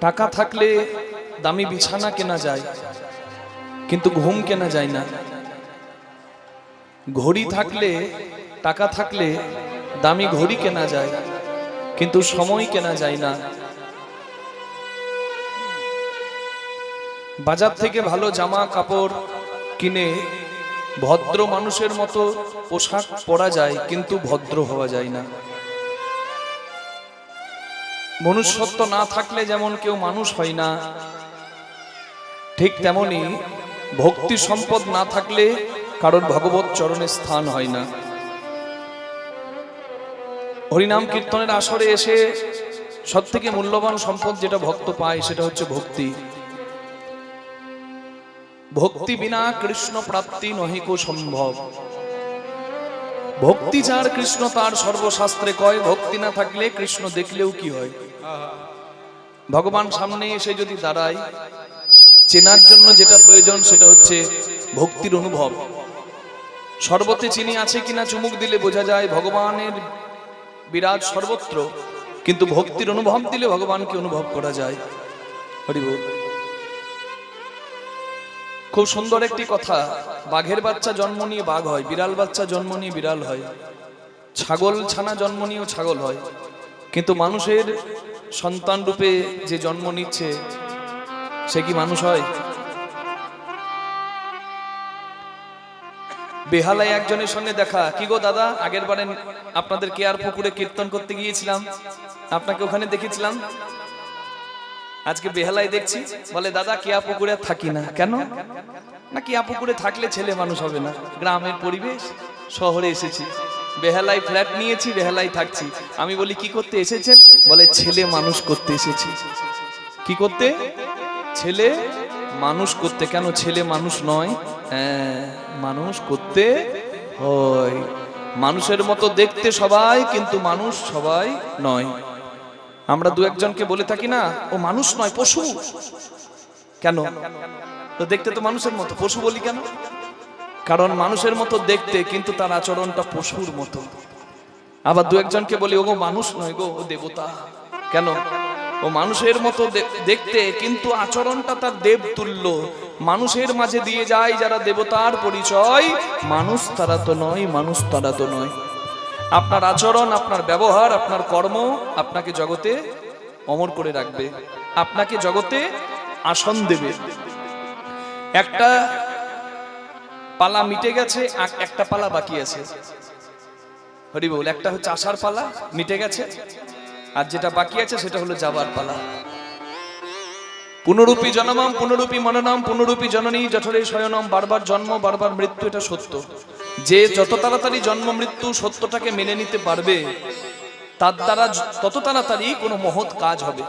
টাকা থাকলে দামি বিছানা কেনা যায়, কিন্তু ঘুম কেনা যায় না। ঘড়ি থাকলে, টাকা থাকলে দামি ঘড়ি কেনা যায়, কিন্তু সময় কেনা যায় না। বাজার থেকে ভালো জামা কাপড় কিনে ভদ্র মানুষের মতো পোশাক পরা যায়, কিন্তু ভদ্র হওয়া যায় না। মনুষ্যত্ব না থাকলে যেমন কেউ মানুষ হয় না, ঠিক তেমনি ভক্তি সম্পদ না থাকলে কারণ ভগবত চরণে স্থান হয় না। হরিনাম কীর্তনের আসরে এসে সবথেকে মূল্যবান সম্পদ যেটা ভক্ত পায় সেটা হচ্ছে ভক্তি। ভক্তি বিনা কৃষ্ণ প্রাপ্তি নহিকো সম্ভব। ভক্তি যার কৃষ্ণ তার সর্বশাস্ত্রে কয়, ভক্তি না থাকলে কৃষ্ণ দেখলেও কি হয়। ভগবান সামনে এসে যদি দাঁড়ায়, চেনার জন্য যেটা প্রয়োজন সেটা হচ্ছে ভক্তির অনুভব। শরবতে চিনি আছে কিনা চুমুক দিলে বোঝা যায় ভগবানের বিরাজ সর্বত্র, কিন্তু ভক্তির অনুভব দিলে ভগবানকে অনুভব করা যায়। হরি বল। খুব সুন্দর একটি কথা, বাঘের বাচ্চা জন্ম নিয়ে বাঘ হয়, বিড়াল বাচ্চা জন্ম নিয়ে বিড়াল হয়, ছাগল ছানা জন্ম নিয়েও ছাগল হয়, কিন্তু মানুষের সন্তান রূপে যে জন্ম নিচ্ছে সে কি মানুষ হয়? বেহালায় একজনের সঙ্গে দেখা, কি গো দাদা, আগের বারে আপনাদের কেয়ার পুকুরে কীর্তন করতে গিয়েছিলাম, আপনাকে ওখানে দেখেছিলাম, আজকে বেহালায় দেখছি। বলে দাদা কেয়া পুকুরে থাকি না। কেন? না কেয়া পুকুরে থাকলে ছেলে মানুষ হবে না, গ্রামের পরিবেশ, শহরে এসেছি, বেহালায় ফ্ল্যাট নিয়েছি, বেহালায় থাকছি। আমি বলি কি করতে এসেছেন? বলে ছেলে মানুষ করতে এসেছি। কি করতে? ছেলে মানুষ করতে। কেন ছেলে মানুষ নয়? হ্যাঁ, মানুষ করতে হয়। মানুষের মতো দেখতে সবাই, কিন্তু মানুষ সবাই নয়। আমরা দু একজনকে বলে থাকি না, ও মানুষ নয় পশু। কেন? তো দেখতে তো মানুষের মতো, পশু বলি কেন? কারণ মানুষের মতো দেখতে, কিন্তু তার আচরণটা পশুর মতো। আবার দু একজনকে বলি ও মানুষ নয় গো, ও দেবতা। কেন? ও মানুষের মতো দেখতে, কিন্তু আচরণটা তার দেব তুল্য। মানুষের মাঝে দিয়ে যায় যারা দেবতার পরিচয়, মানুষ তারা তো নয়, মানুষ তারা তো নয়। আপনার আচরণ, আপনার ব্যবহার, আপনার কর্ম আপনাকে জগতে অমর করে রাখবে, আপনাকে জগতে আসন দেবে। একটা পালা মিটে গেছে, একটা পালা বাকি আছে। হরি বল। একটা হচ্ছে আসার পালা, মিটে গেছে, আর যেটা বাকি আছে সেটা হলো যাবার পালা। পুনরূপী জনমম পুনরূপী মননম পুনরূপী জননী জঠরে শয়নম। বারবার জন্ম বারবার মৃত্যু, এটা সত্য। যে যত তাড়াতাড়ি জন্ম মৃত্যু সত্যটাকে মেনে নিতে পারবে, তার দ্বারা তত তাড়াতাড়ি কোনো মহৎ কাজ হবে।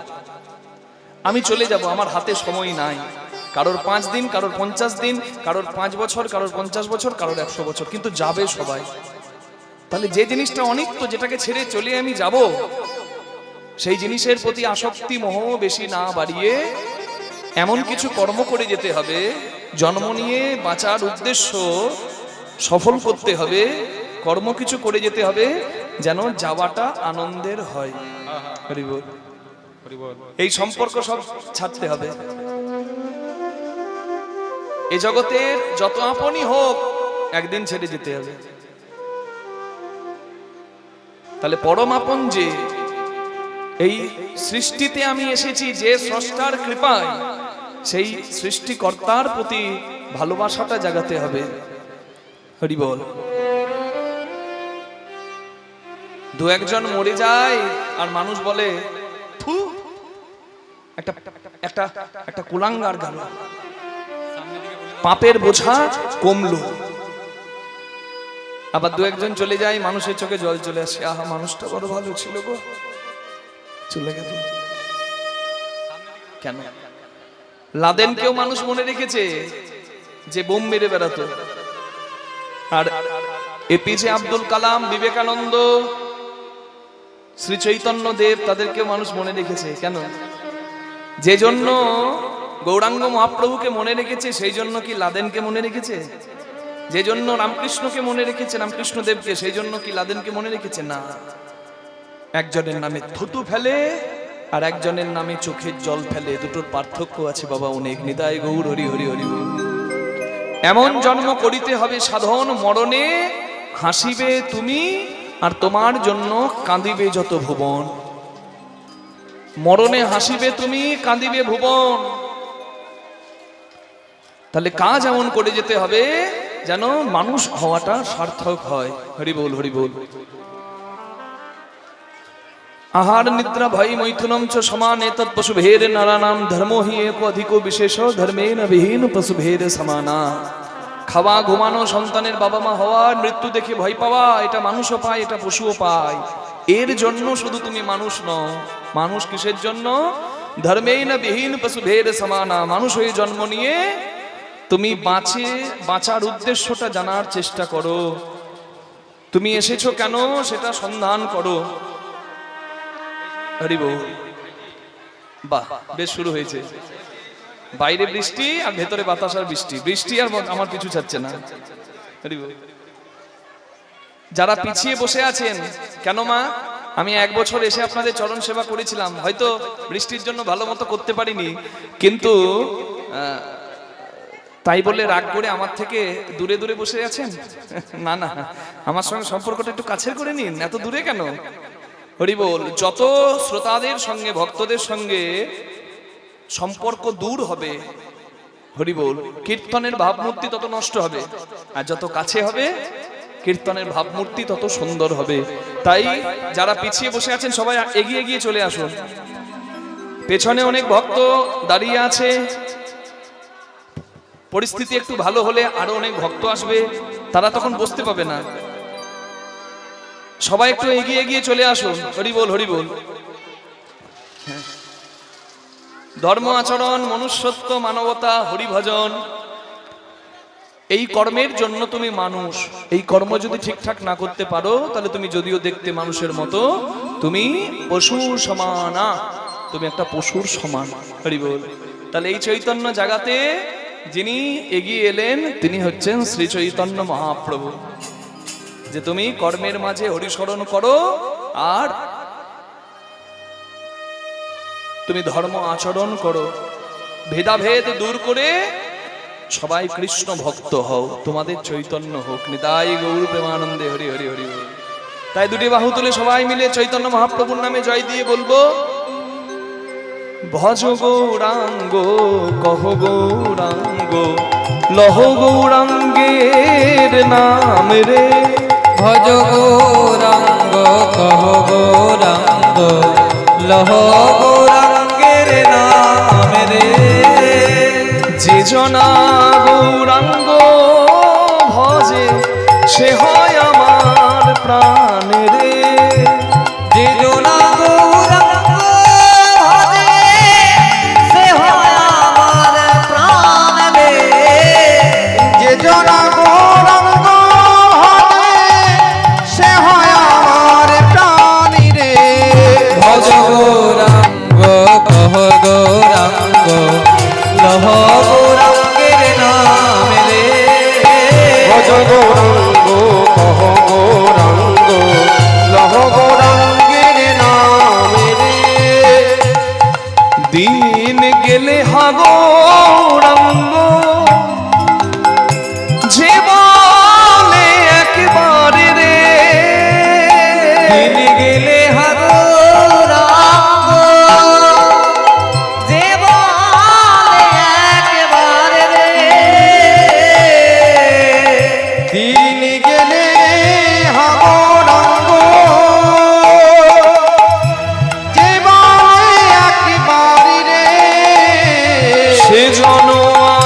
আমি চলে যাব, আমার হাতে সময় নাই। কারোর 5 দিন, কারোর 50 দিন, কারোর 5 বছর, কারোর 50 বছর, কারোর 100 বছর, কিন্তু যাবে সবাই। তাহলে যে জিনিসটা অনিত্য, যেটাকে ছেড়ে চলে আমি যাব, সেই জিনিসের প্রতি আসক্তি মোহ বেশি না বাড়িয়ে এমন কিছু কর্ম করে যেতে হবে, জন্ম নিয়ে বাঁচার উদ্দেশ্য সফল করতে হবে, কর্ম কিছু করে যেতে হবে যেন যাওয়াটা আনন্দের হয়। হরি বল। এই সম্পর্ক সব ছাড়তে হবে। এই জগতের যত আপনই হোক একদিন ছেড়ে যেতে হবে। তাহলে পরম আপন যে, এই সৃষ্টিতে আমি এসেছি যে স্রষ্টার কৃপায়, সেই সৃষ্টিকর্তার প্রতি ভালোবাসাটা জাগাতে হবে। হরি বল। দু একজন মরে যায় আর মানুষ বলে ফু, একটা একটা একটা কুলাঙ্গার গেল, পাপের বোঝা কমলো। আবার দু একজন চলে যায়, মানুষের চোখে জল চলে আসে, আহা মানুষটা বড় ভালো ছিল গো, চলে গেল। কেন? লাদেনকেও মানুষ মনে রেখেছে যে বোম মেরে বেড়াতো, আর এপিজে আব্দুল কালাম, বিবেকানন্দ, শ্রী চৈতন্য দেব, তাদেরকেও মানুষ মনে রেখেছে। কেন? যে জন্য গৌরাঙ্গ মহাপ্রভুকে মনে রেখেছে, সেই জন্য কি লাদেনকে মনে রেখেছে? যে জন্য রামকৃষ্ণকে মনে রেখেছে, রামকৃষ্ণ দেবকে, সেই জন্য কি লাদেনকে মনে রেখেছে? না। একজনের নামে থুতু ফেলে আর একজনের নামে চোখের জল ফেলে, দুটোর পার্থক্য আছে বাবা অনেক। নিতাই গৌর হরি হরি হরি বল। এমন জন্ম করিতে হবে সাধন, মরণে হাসিবে তুমি আর তোমার জন্য কাঁদিবে যত ভুবন। মরণে হাসিবে তুমি, কাঁদিবে ভুবন। তাহলে কাজ এমন করে যেতে হবে যেন মানুষ হওয়াটা সার্থক হয়। হরি বল হরি বল। আহার নিদ্রা ভয় মৈথুনম চ সমান এতৎ পশুভের নারানাম ধর্ম হি এক অধিক বিশেষ ধর্মেন বিহীন পশুভের সমানা। খাওয়া, ঘুমানো, সন্তানের বাবা মা হওয়া, মৃত্যু দেখে ভয় পাওয়া, এটা মানুষও পায়, এটা পশুও পায়। এর জন্য শুধু তুমি মানুষ নও। মানুষ কিসের জন্য? ধর্মেন বিহীন পশুভের সমানা। মানুষ হয়ে জন্ম নিয়ে তুমি বাঁচার উদ্দেশ্যটা জানার চেষ্টা করো। তুমি এসেছো কেন সেটা সন্ধান করো। হরি বল। বাহ, বেশ শুরু হয়েছে। বাইরে বৃষ্টি আর ভেতরে বাতাস আর বৃষ্টি, বৃষ্টি আর আমার পিছু ছাড়ছে না। হরি বল। যারা পিছিয়ে বসে আছেন, কেন মা আমি 1 বছর এসে আপনাদের চরণ সেবা করেছিলাম, হয়তো বৃষ্টির জন্য ভালো মতো করতে পারিনি, কিন্তু তাই বলে রাগ করে আমার থেকে দূরে দূরে বসে আছেন? না না, আমার সঙ্গে সম্পর্কটা একটু কাছের করে নিন, এত দূরে কেন? হরি বল। যত শ্রোতাদের সঙ্গে, ভক্তদের সঙ্গে সম্পর্ক দূর হবে, হরি বল, কীর্তনের ভাবমূর্তি তত নষ্ট হবে। আর যত কাছে হবে কীর্তনের ভাবমূর্তি তত সুন্দর হবে। তাই যারা পিছিয়ে বসে আছেন সবাই এগিয়ে এগিয়ে চলে আসুন। পেছনে অনেক ভক্ত দাঁড়িয়ে আছে, পরিস্থিতি একটু ভালো হলে আরো অনেক ভক্ত আসবে, তারা তখন বসতে পাবে না। সবাই একটু এগিয়ে এগিয়ে চলে আসুন। হরি বল হরি বল। ধর্ম আচরণ, মনুষ্যত্ব, মানবতা, হরিভজন, এই কর্মের জন্য তুমি মানুষ। এই কর্ম যদি ঠিকঠাক না করতে পারো তাহলে তুমি যদিও দেখতে মানুষের মতো, তুমি পশুর সমানা, তুমি একটা পশুর সমান। হরি বল। তাহলে এই চৈতন্য জাগাতে যিনি এগিয়ে এলেন তিনি হচ্ছেন শ্রী চৈতন্য মহাপ্রভু। যে তুমি কর্মের মাঝে হরিস্মরণ করো আর তুমি ধর্ম আচরণ করো, ভেদাভেদ দূর করে সবাই কৃষ্ণ ভক্ত হও, তোমাদের চৈতন্য হোক। নিতাই গৌর প্রেমানন্দে হরি হরি হরি বল। তাই দুটি বাহু তুলে সবাই মিলে চৈতন্য মহাপ্রভুর নামে জয় দিয়ে বলবো, ভজ গৌরাঙ্গ কহ গৌরাঙ্গ লহ গৌরাঙ্গের নাম রে। ভজ গৌরাঙ্গ কহ গৌরাঙ্গ লহ গৌরাঙ্গের নাম রে। যে জনা গৌরাঙ্গ ভজে সে হয় আমার প্রাণ রে। যে জনা গৌরাঙ্গ ভজে সে হয় আমার প্রাণ রে। যে জনা গৌরাঙ্গ ভজে সে হয় আমার প্রাণ রে। ভজ গৌরাঙ্গ কহ গৌরাঙ্গ লহ গৌরাঙ্গের নাম রে। ভজ গৌরাঙ্গ কহ গৌরাঙ্গ লহ গৌরাঙ্গের নাম রে। দিন গেলে হা গৌরাঙ্গ যে বলে একবারে রে। দিন গেলে হা গৌরাঙ্গ যে বলে একবারে রে। দিন গেলে হা গৌরাঙ্গ যে বলে একবারে রে। সেজন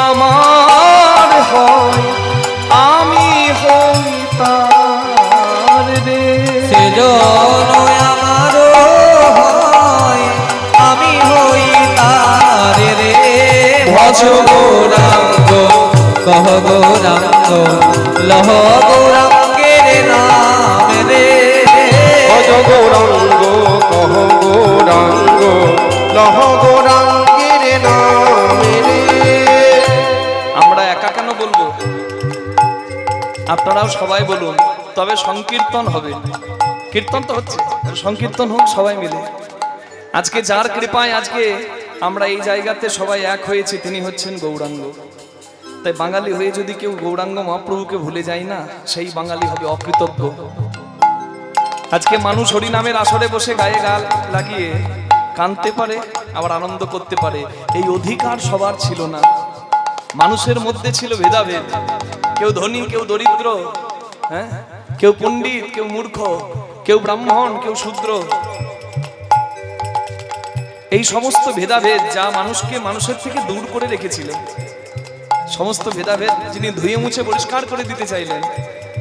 আমার হয় আমি হই তার রে। সেজন আমারও হয় আমি হই তার রে। ভজ গৌরাঙ্গ কহ গৌরাঙ্গ লহ গৌরাঙ্গের নাম রে। ভজ গৌরাঙ্গ কহ গৌরাঙ্গ লহ গৌরাঙ্গের নাম রে। আমরা একা কেন বলবো, আপনারাও সবাই বলুন, তবে সংকীর্তন হবে। কীর্তন তো হচ্ছে, সংকীর্তন হোক সবাই মিলে। আজকে যার কৃপায় আজকে আমরা এই জায়গাতে সবাই এক হয়েছি, তিনি হচ্ছেন গৌরাঙ্গ। তাই বাঙালি হয়ে যদি কেউ গৌরাঙ্গ মহাপ্রভুকে ভুলে যায় না, সেই বাঙালি হবে অকৃতজ্ঞ। আজকে মানুষ হরিনামের আসরে বসে গায়ে গাল লাগিয়ে কাঁদতে পারে, আবার আনন্দ করতে পারে, এই অধিকার সবার ছিল না। মানুষের মধ্যে ছিল ভেদাভেদ, কেউ ধনী কেউ দরিদ্র, হ্যাঁ, কেউ পণ্ডিত কেউ মূর্খ, কেউ ব্রাহ্মণ কেউ শূদ্র। এই সমস্ত ভেদাভেদ যা মানুষকে মানুষের থেকে দূর করে রেখেছিলেন, সমস্ত ভেদাভেদ যিনি ধুয়ে মুছে পরিষ্কার করে দিতে চাইলেন,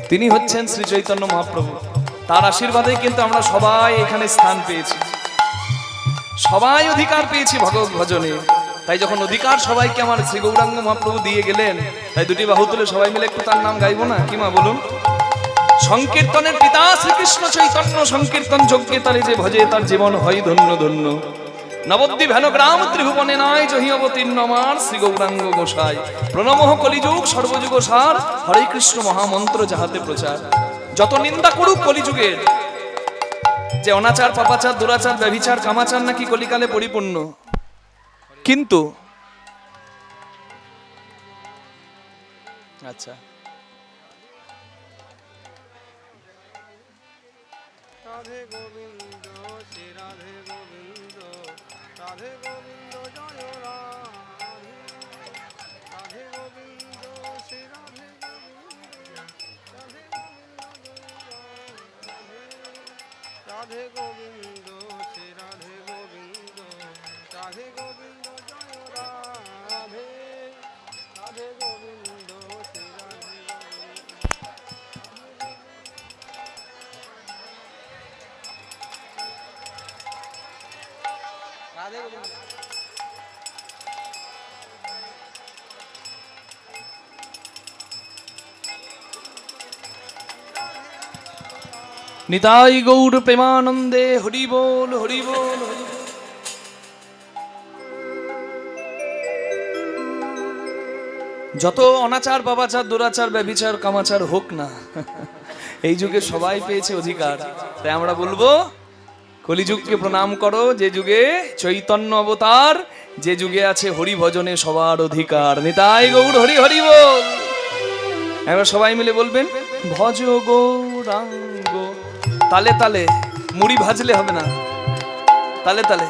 তিনি হচ্ছেন শ্রী চৈতন্য মহাপ্রভু। তার আশীর্বাদে কিন্তু আমরা সবাই এখানে স্থান পেয়েছি, সবাই অধিকার পেয়েছি ভগবত ভজনে। তাই যখন অধিকার সবাইকে আমার শ্রী গৌরাঙ্গ মহাপ্রভু দিয়ে গেলেন, তাই দুটি বাহু তুলে সবাই মিলে একটু তার নাম গাইবো না? কি মা বলুন? সংকীর্তনের পিতা শ্রীকৃষ্ণ চৈতন্য, সংকীর্তন যজ্ঞে তারে যে ভজে তার জীবন হয় ধন্য ধন্য। নবদ্বীপ হেন গ্রাম ত্রিভুবনে নয় জহি অবতীর্ণ আমার শ্রী গৌরাঙ্গ গোসাই। প্রণমঃ কলিযুগ সর্বযুগ সার, হরে কৃষ্ণ মহামন্ত্র যাহাতে প্রচার। যত নিন্দা করুক কলিযুগের, যে অনাচার পাপাচার দুরাচার ব্যভিচার কামাচার নাকি কলিকালে পরিপূর্ণ, কিন্তু আচ্ছা রাধে গোবিন্দ শ্রী রাধে গোবিন্দ, রাধে গোবিন্দ জয় রাধে, রাধে গোবিন্দ শ্রী রাধে গোবিন্দ, রাধে গোবিন্দ রাধে গোবিন্দ শ্রী রাধে গোবিন্দ, রাধে গোবিন্দ জয় রাধে, রাধে গোবিন্দ শ্রী রাধে নিতাই গৌর প্রেমানন্দে হরি বল হরি বল হরি বল। যত অনাচার পাপাচার দুরাচার ব্যভিচার কামাচার হোক না, এই যুগে সবাই পেয়েছে অধিকার। তাই আমরা বলবো কলিযুগকে প্রণাম করো, যে যুগে চৈতন্য অবতার, যে যুগে আছে হরি ভজনে সবার অধিকার। নিতাই গৌর হরি হরি বল। এবার সবাই মিলে বলবেন ভজ গৌরাঙ্গ। তালে তালে, মুড়ি ভাজলে হবে না, তালে তালে।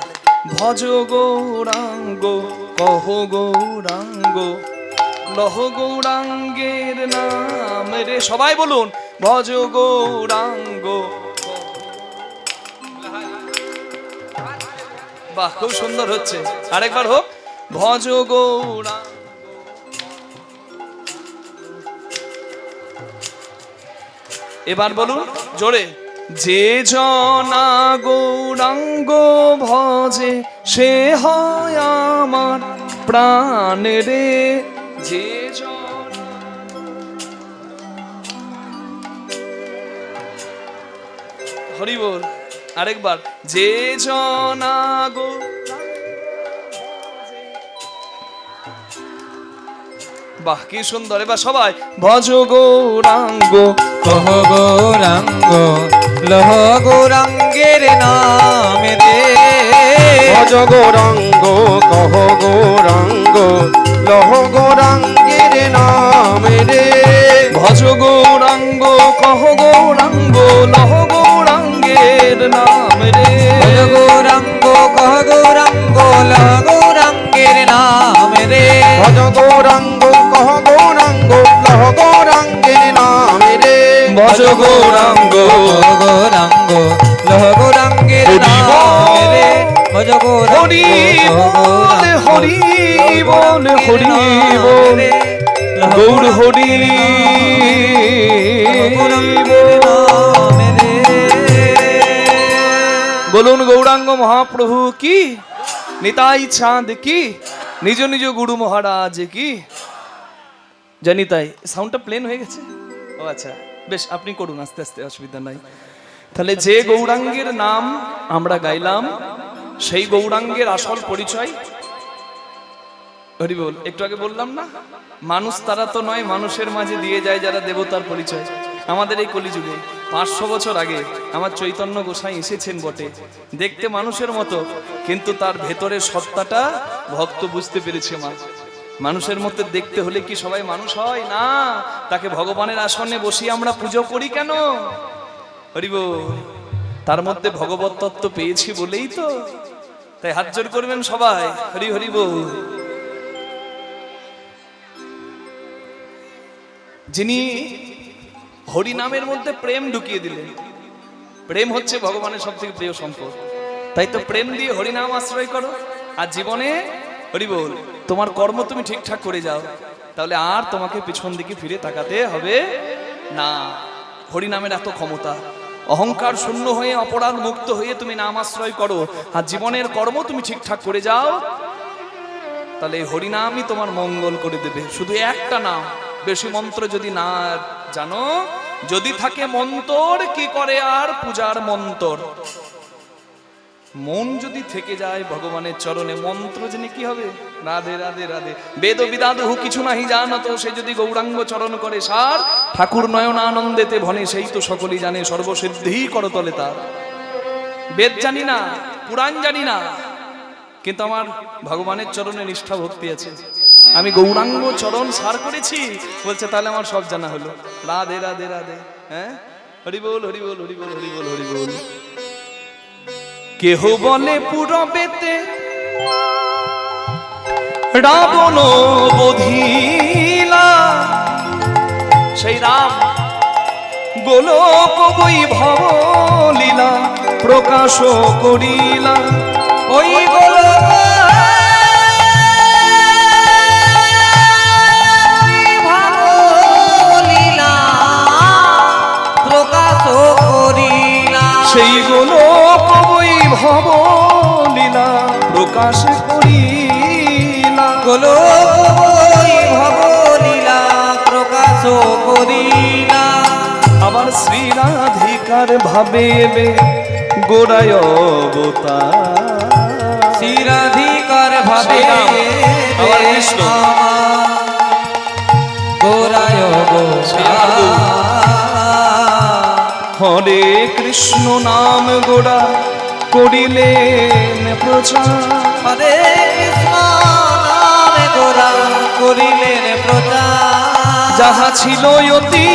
ভজ গৌরাঙ্গ কহ গৌরাঙ্গ, লহ গৌরাঙ্গের নাম রে। সবাই বলুন ভজ গৌরাঙ্গ। বাহ, খুব সুন্দর হচ্ছে, আরেকবার হোক। ভজ গৌরাঙ্গ। এবার বলুন জোরে। যে জনা গৌরাঙ্গ ভজে সে হয় আমার প্রাণ রে। যে জনা, হরি বল। আরেকবার, যে জনা গো। বাহ, কি সুন্দর। এবার সবাই ভজ গৌরাঙ্গ কহ গৌরাঙ্গ, লহ গৌরাঙ্গের নাম রে। ভজ গৌরাঙ্গ কহ গৌরাঙ্গ, লহ গৌরাঙ্গের নাম রে। ভজ গৌরাঙ্গ কহ গৌরাঙ্গ, লহ গৌরাঙ্গের নাম রে। ভজ গৌরাঙ্গ কহ গৌরাঙ্গ, লহ গৌরাঙ্গের নাম রে। ভজ গৌরাঙ্গ কহ গৌরাঙ্গ, লহ গৌরাঙ্গের নাম রে। ভজ গৌরাঙ্গ কহ গৌরাঙ্গ, লহ গৌরাঙ্গের নাম রে। ভজ হরি বল হরি বল হরি বল, গৌর হরি বলুন গৌরাঙ্গ মহাপ্রভু কি, নিতাই চাঁদ কি, নিজ নিজ গুরু মহারাজ কি। জানি তাই সাউন্ডটা প্লেন হয়ে গেছে। ও আচ্ছা, বেশ, আপনি করুন আস্তে আস্তে, অসুবিধা নাই। তাহলে যে গৌরাঙ্গের নাম আমরা গাইলাম, সেই গৌরাঙ্গের আসল পরিচয় হরি বল। একটু আগে বললাম না, মানুষ তারা তো নয়, মানুষের মাঝে দিয়ে যায় যারা দেবতার পরিচয়। আমাদের এই কলিযুগে 500 বছর আগে আমার চৈতন্য গোসাই এসেছেন বটে, দেখতে মানুষের মতো, কিন্তু তার ভেতরের সত্তাটা ভক্ত বুঝতে পেরেছে। মানুষের মধ্যে দেখতে হলে কি সবাই মানুষ হয় না? তাকে ভগবানের আসনে বসিয়ে আমরা পুজো করি কেন? হরিব, তার মধ্যে ভগবত তত্ত্ব পেয়েছি বলেই তো। তাই হাত জোড় করবেন সবাই, হরি হরি বল। যিনি হরি নামের মধ্যে প্রেম ঢুকিয়ে দিলেন, প্রেম হচ্ছে ভগবানের সব থেকে প্রিয় সম্পদ। তাই তো প্রেম দিয়ে হরিনাম আশ্রয় করো, আর জীবনে হরি বল তোমার কর্ম তুমি ঠিকঠাক করে যাও, তাহলে আর তোমাকে পিছন দিকে ফিরে তাকাতে হবে না। হরিনামের এত ক্ষমতা। অহংকার শূন্য হয়ে অপরাধ মুক্ত হয়ে তুমি নাম আশ্রয় করো, আর জীবনের কর্ম তুমি ঠিকঠাক করে যাও, তাহলে হরিনামই তোমার মঙ্গল করে দেবে। শুধু একটা নাম, বেশি মন্ত্র যদি না জানো, যদি থাকে মন্তর কি করে আর পূজার মন্তর। মন যদি থেকে যায় ভগবানের চরণে, মন্ত্র জেনে কি হবে? রাধে রাধে রাধে বেদ বিদাদ হু কিছু নাহি জানত, সে যদি গৌরাঙ্গ চরণ করে সার, ঠাকুর নয়ন আনন্দেতে ভনে, সেই তো সকলেই জানে সর্বসিদ্ধি করতলে তার। বেদ জানি না, পুরাণ জানি না, কিন্তু আমার ভগবানের চরণে নিষ্ঠা ভক্তি আছে। আমি গৌরাঙ্গ চরণ সার করেছি বলছে, তাহলে আমার সব জানা হলো। রাধে রাধে রাধে। হ্যাঁ, হরি বল হরি বল হরি বল হরি বল হরি বল। কেহ বলে পুরবেতে রাবণ বধিলা, সেই রাম গোলক বৈভব লীলা প্রকাশ করিলা। ওই গোলক লীলা প্রকাশ করিলা, সেই গোলক বৈভব লীলা প্রকাশ করিলা। গোলক বৈভব লীলা প্রকাশ করিলা। আবার শ্রীরাধিকার ভাবে গোড়ায় অবতার, শ্রীরাধিকার ভাবে আবার কৃষ্ণ গোরায় হরে কৃষ্ণ নাম গোড়া করিলেন প্রচার। হরে কৃষ্ণ নাম গোরা করিলেন প্রচার। যাহা ছিল অতি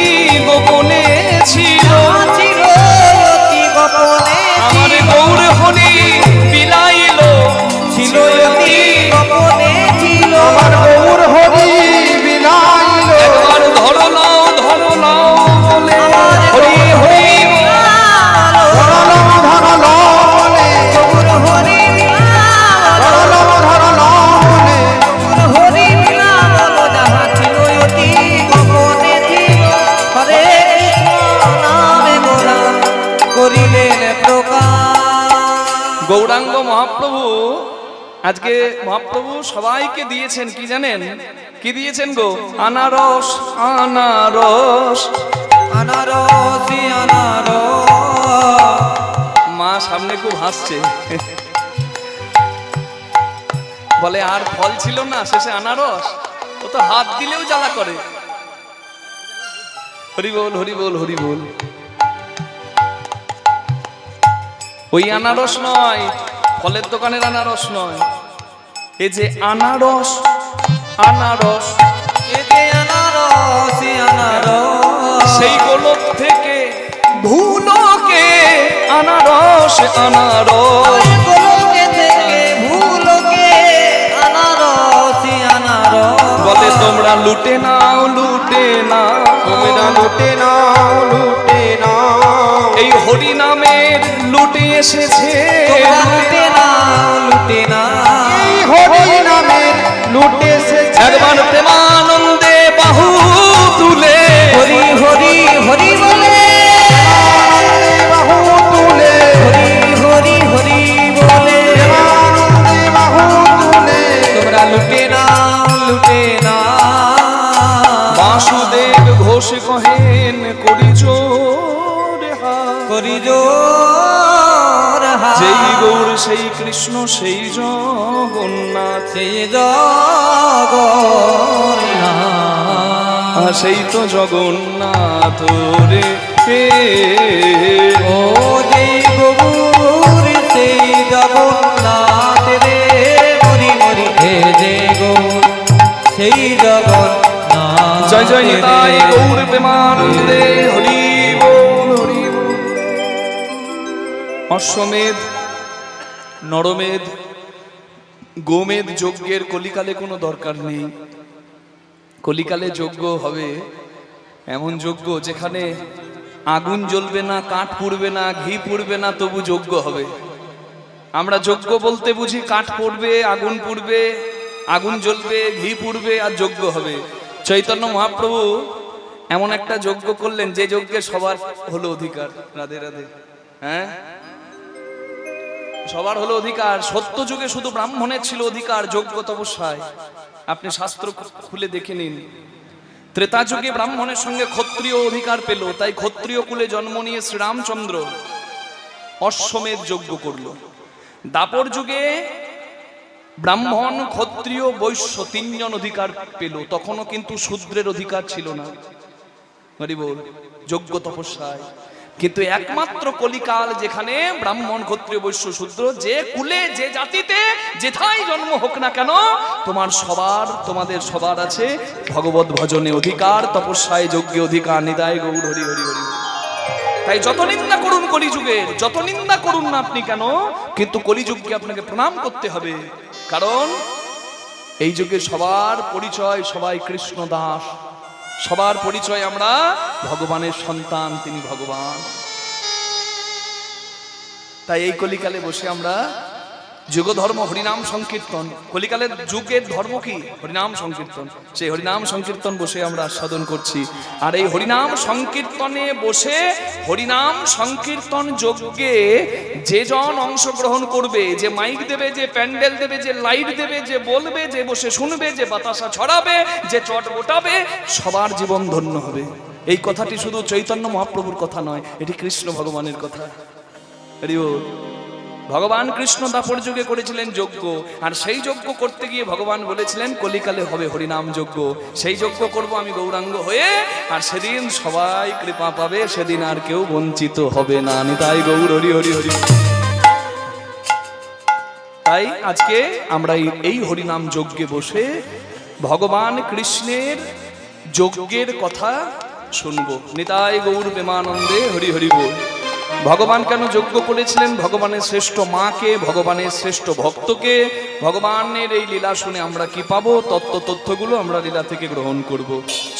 গোপনে ছিল, ছিল অতি গোপনে, আমার গৌর হরি বিলাইল, ছিল অতি গোপনে ছিল, আমার গৌর হরি বিলাইল। একবার ধরো নাও বলে হরি হরি ধরলো ধরলো বলে, গৌর হরি ধরলো ধরলো বলে, হরি লীলা বলো, যাহা ছিল অতি গোপনে ছিল। হরে কৃষ্ণ নামে গোরা করিলেন প্রকাশ। গৌরাঙ্গ মহাপ্রভু আজকে মহাপ্রভু সবাইকে দিয়েছেন কি জানেন? কি দিয়েছেন গো? আনারস আনারস। আনারসি আনারস। মা সামনে খুব হাসছে, বলে আর ফল ছিল না, শেষে আনারস। ও তো হাত দিলেও জ্বালা করে। হরি বল হরি বল হরি বল। ওই আনারস নয়, ফলের দোকানের আনারস নয়, এই যে আনারস আনারস, এ যে আনারসি আনারস। সেই গোলক থেকে ভুলকে আনারস আনারস। গোলকে থেকে ভুলকে আনারসি আনারস। বলে তোমরা লুটে নাও লুটে নাও, তোমরা লুটে নাও লুটে নাও। এই হরি নামের লুটে এসেছে। তোমরা লুটে নাও লুটে নাও। এই হরি নামের লুটে এসেছে। একবার প্রেমানন্দে বাহু তুলে হরি হরি হরি বলে, বাহু তুলে, হরি হরি হরি বলে, প্রেমানন্দে বাহু তুলে, তোমরা লুটে নাও লুটে নাও। বাসুদেব ঘোষ কহেন করি জোর হাত। করি জোর হাত। যেই গৌর সেই কৃষ্ণ সেই জগন্নাথ। সেই জগন্নাথ। সেই তো জগন্নাথ রে ও যেই গৌর সেই জগন্নাথ রে মরি মরি হে যে গৌর সেই জগন্নাথ জয় জয় নিতাই গৌর প্রেমানন্দে হরি বল হরি বল। অশ্বমেধ নরমেধ গোমেধ যজ্ঞের কলিকালে কোনো দরকার নেই। কলিকালে যজ্ঞ হবে এমন যজ্ঞ যেখানে আগুন জ্বলবে না, কাঠ পুড়বে না, ঘি পুড়বে না, তবু যজ্ঞ হবে। আমরা যজ্ঞ বলতে বুঝি কাঠ পড়বে, আগুন পুড়বে, আগুন জ্বলবে, ঘি পুড়বে আর যজ্ঞ হবে। চৈতন্য মহাপ্রভু এমন একটা যজ্ঞ করলেন যে যজ্ঞে সবার হলো অধিকার। রাধে রাধে। হ্যাঁ, সবার হলো অধিকার। সত্য যুগে শুধু ব্রাহ্মণের ছিল অধিকার যজ্ঞ তপস্যায়। আপনি শাস্ত্র খুলে দেখে নিন। ত্রেতা যুগে ব্রাহ্মণের সঙ্গে ক্ষত্রিয় অধিকার পেল, তাই ক্ষত্রিয় কুলে জন্ম নিয়ে শ্রীরামচন্দ্র অশ্বমেধ যজ্ঞ করলো। দাপর যুগে ব্রাহ্মণ ক্ষত্রিয় বৈশ্য তিনজন অধিকার পেল, তখনও কিন্তু শূদ্রের অধিকার ছিল না। হরি বল। যজ্ঞ তপস্যায় কিন্তু একমাত্র কলিকাল যেখানে ব্রাহ্মণ ক্ষত্রিয় বৈশ্য শূদ্র যে কুলে যে জাতিতে যেথায় জন্ম হোক না কেন তোমাদের সবার আছে ভগবত ভজনে অধিকার, তপস্যায় যজ্ঞে অধিকার। নিতাই গৌর হরি হরি হরি। তাই যত নিন্দা করুন কলিযুগের, যত নিন্দা করুন না আপনি কেন, কিন্তু কলিযুগকে আপনাকে প্রণাম করতে হবে। কারণ এই যুগে সবার পরিচয় সবাই কৃষ্ণ দাস, সবার পরিচয় আমরা ভগবানের সন্তান, তিনি ভগবান। তাই এই কলিকালে বসে আমরা যুগ ধর্ম হরিনাম সংকীর্তন, কলিকালের যুগের ধর্ম কি? হরিনাম সংকীর্তন। সেই হরিনাম সংকীর্তন বসে আমরা আস্বাদন করছি। আর এই হরিনাম সংকীর্তনে বসে হরিনাম সংকীর্তন যজ্ঞে যে জন অংশগ্রহণ করবে, যে মাইক দেবে, যে প্যান্ডেল দেবে, যে লাইট দেবে, যে বলবে, যে বসে শুনবে, যে বাতাসা ছড়াবে, যে চট গোটাবে, সবার জীবন ধন্য হবে। এই কথাটি শুধু চৈতন্য মহাপ্রভুর কথা নয়, এটি কৃষ্ণ ভগবানের কথা। ভগবান কৃষ্ণ দাপর যুগে করেছিলেন যজ্ঞ, আর সেই যজ্ঞ করতে গিয়ে ভগবান বলেছিলেন কলিকালে হবে হরিনাম যজ্ঞ। সেই যজ্ঞ করব আমি গৌরাঙ্গ হয়ে, আর সেদিন সবাই কৃপা পাবে, সেদিন আর কেউ বঞ্চিত হবে না। নিতাই গৌর হরি হরি হরি। তাই আজকে আমরা এই হরিনাম যজ্ঞে বসে ভগবান কৃষ্ণের যজ্ঞের কথা শুনবো। নিতাই গৌর প্রেমানন্দে হরি হরি বল। ভগবান কেন যজ্ঞ করেছিলেন, ভগবানের শ্রেষ্ঠ মাকে, ভগবানের শ্রেষ্ঠ ভক্তকে, ভগবানের এই লীলা শুনে আমরা কি পাবো, তথ্যগুলো আমরা লীলা থেকে গ্রহণ করব।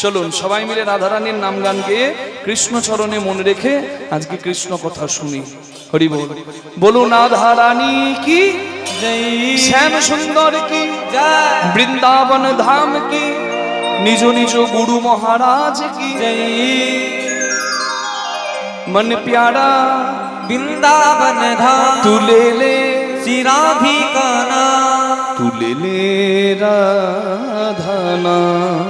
চলুন সবাই মিলে রাধারানীর নাম গান গেয়ে কৃষ্ণ চরণে মনে রেখে আজকে কৃষ্ণ কথা শুনি। হরি বল। বলুন রাধারানী কি জয়, শ্যাম সুন্দর কি জয়, বৃন্দাবন ধাম কি, নিজ নিজ গুরু মহারাজ কি জয়। मन प्यारा বৃন্দাবন ধাম तू ले ले, শ্রী রাধিকা নাম, तू ले ले राधा नाम,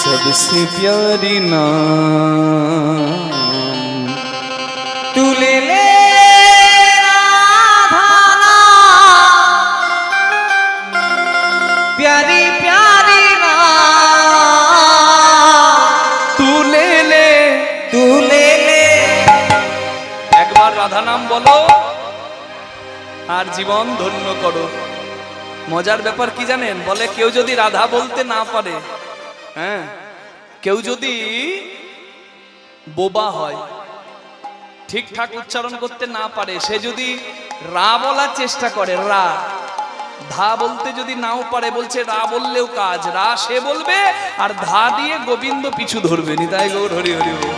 सबसे प्यारी नाम, तू ले ले राधा नाम, प्यारी प्यारी नाम, तू ले ले। तू ले ले। एक बार राधा नाम बोलो আর জীবন ধন্য করো। মজার ব্যাপার কি জানেন, বলে কেউ যদি রাধা বলতে না পারে, হ্যাঁ, কেউ যদি বোবা হয়, ঠিকঠাক উচ্চারণ করতে না পারে, সে যদি রা বলার চেষ্টা করে, রা, ধা বলতে যদি নাও পারে, বলছে রা বললেও কাজ, রা সে বলবে আর ধা দিয়ে গোবিন্দ পিছু ধরবে। নিতাই গৌর হরি হরি বল।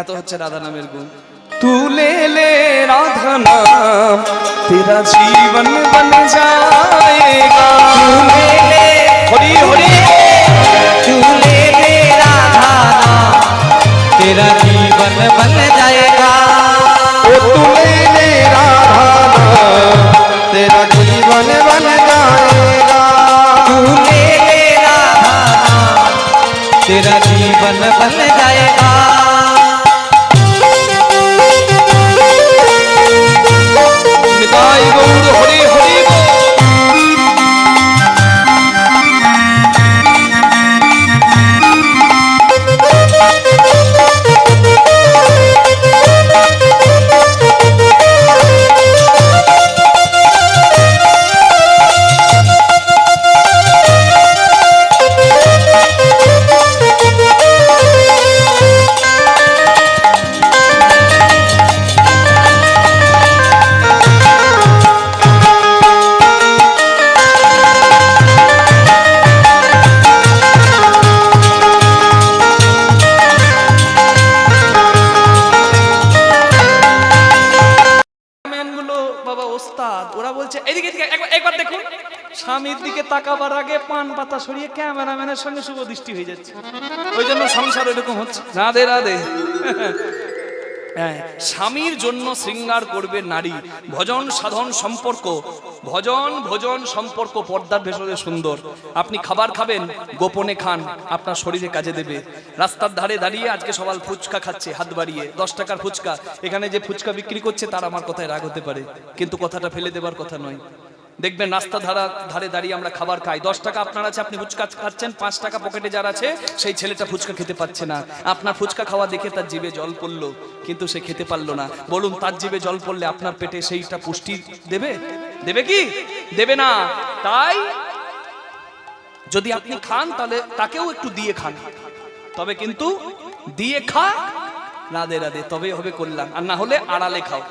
এত হচ্ছে রাধা নামের গুণ। तू ले ले राधा नाम, तेरा जीवन बन जाएगा। तू ले ले हरि हरि, तू ले ले राधा नाम, तेरा जीवन बन जाएगा। ओ तू ले ले राधा नाम, तेरा जीवन बन जाएगा। तू ले ले राधा नाम, तेरा जीवन बन जाएगा। निताई गौर हरि हरि बोल। ওস্তাদ, ওরা বলছে এদিকে এদিকে একবার দেখুন, স্বামীর দিকে তাকাবার আগে পান পাতা সরিয়ে ক্যামেরাম্যানের সঙ্গে শুভ দৃষ্টি হয়ে যাচ্ছে, ওই জন্য সংসার এরকম হচ্ছে। রাধে রাধে। হ্যাঁ, স্বামীর জন্য শৃঙ্গার করবে নারী, ভজন সাধন সম্পর্ক, ভজন সম্পর্ক পর্দার ভেতরে সুন্দর। আপনি খাবার খাবেন, গোপনে খান, আপনার শরীরে কাজে দেবে। রাস্তার ধারে দাঁড়িয়ে আজকে সবাই ফুচকা খাচ্ছে হাত বাড়িয়ে, 10 টাকার ফুচকা, এখানে যে ফুচকা বিক্রি করছে তার আমার কথায় রাগ হতে পারে, কিন্তু কথাটা ফেলে দেবার কথা নয়। দেখবেন রাস্তা ধারে দাঁড়িয়ে আমরা খাবার খাই, 10 টাকা আপনার আছে, আপনি ফুচকা খাচ্ছেন, 5 টাকা পকেটে যার আছে সেই ছেলেটা ফুচকা খেতে পাচ্ছে না। আপনার ফুচকা খাওয়া দেখে তার জিভে জল পড়লো, কিন্তু সে খেতে পারলো না। বলুন, তার জিভে জল পড়লে আপনার পেটে সেইটা পুষ্টি দেবে? দেবে কি? দেবে না। তাই যদি আপনি খান তাহলে তাকেও একটু দিয়ে খান, তবে কিন্তু দিয়ে খা, রাধে রাধে, তবে হবে কল্যাণ। আর না হলে আড়ালে খাও,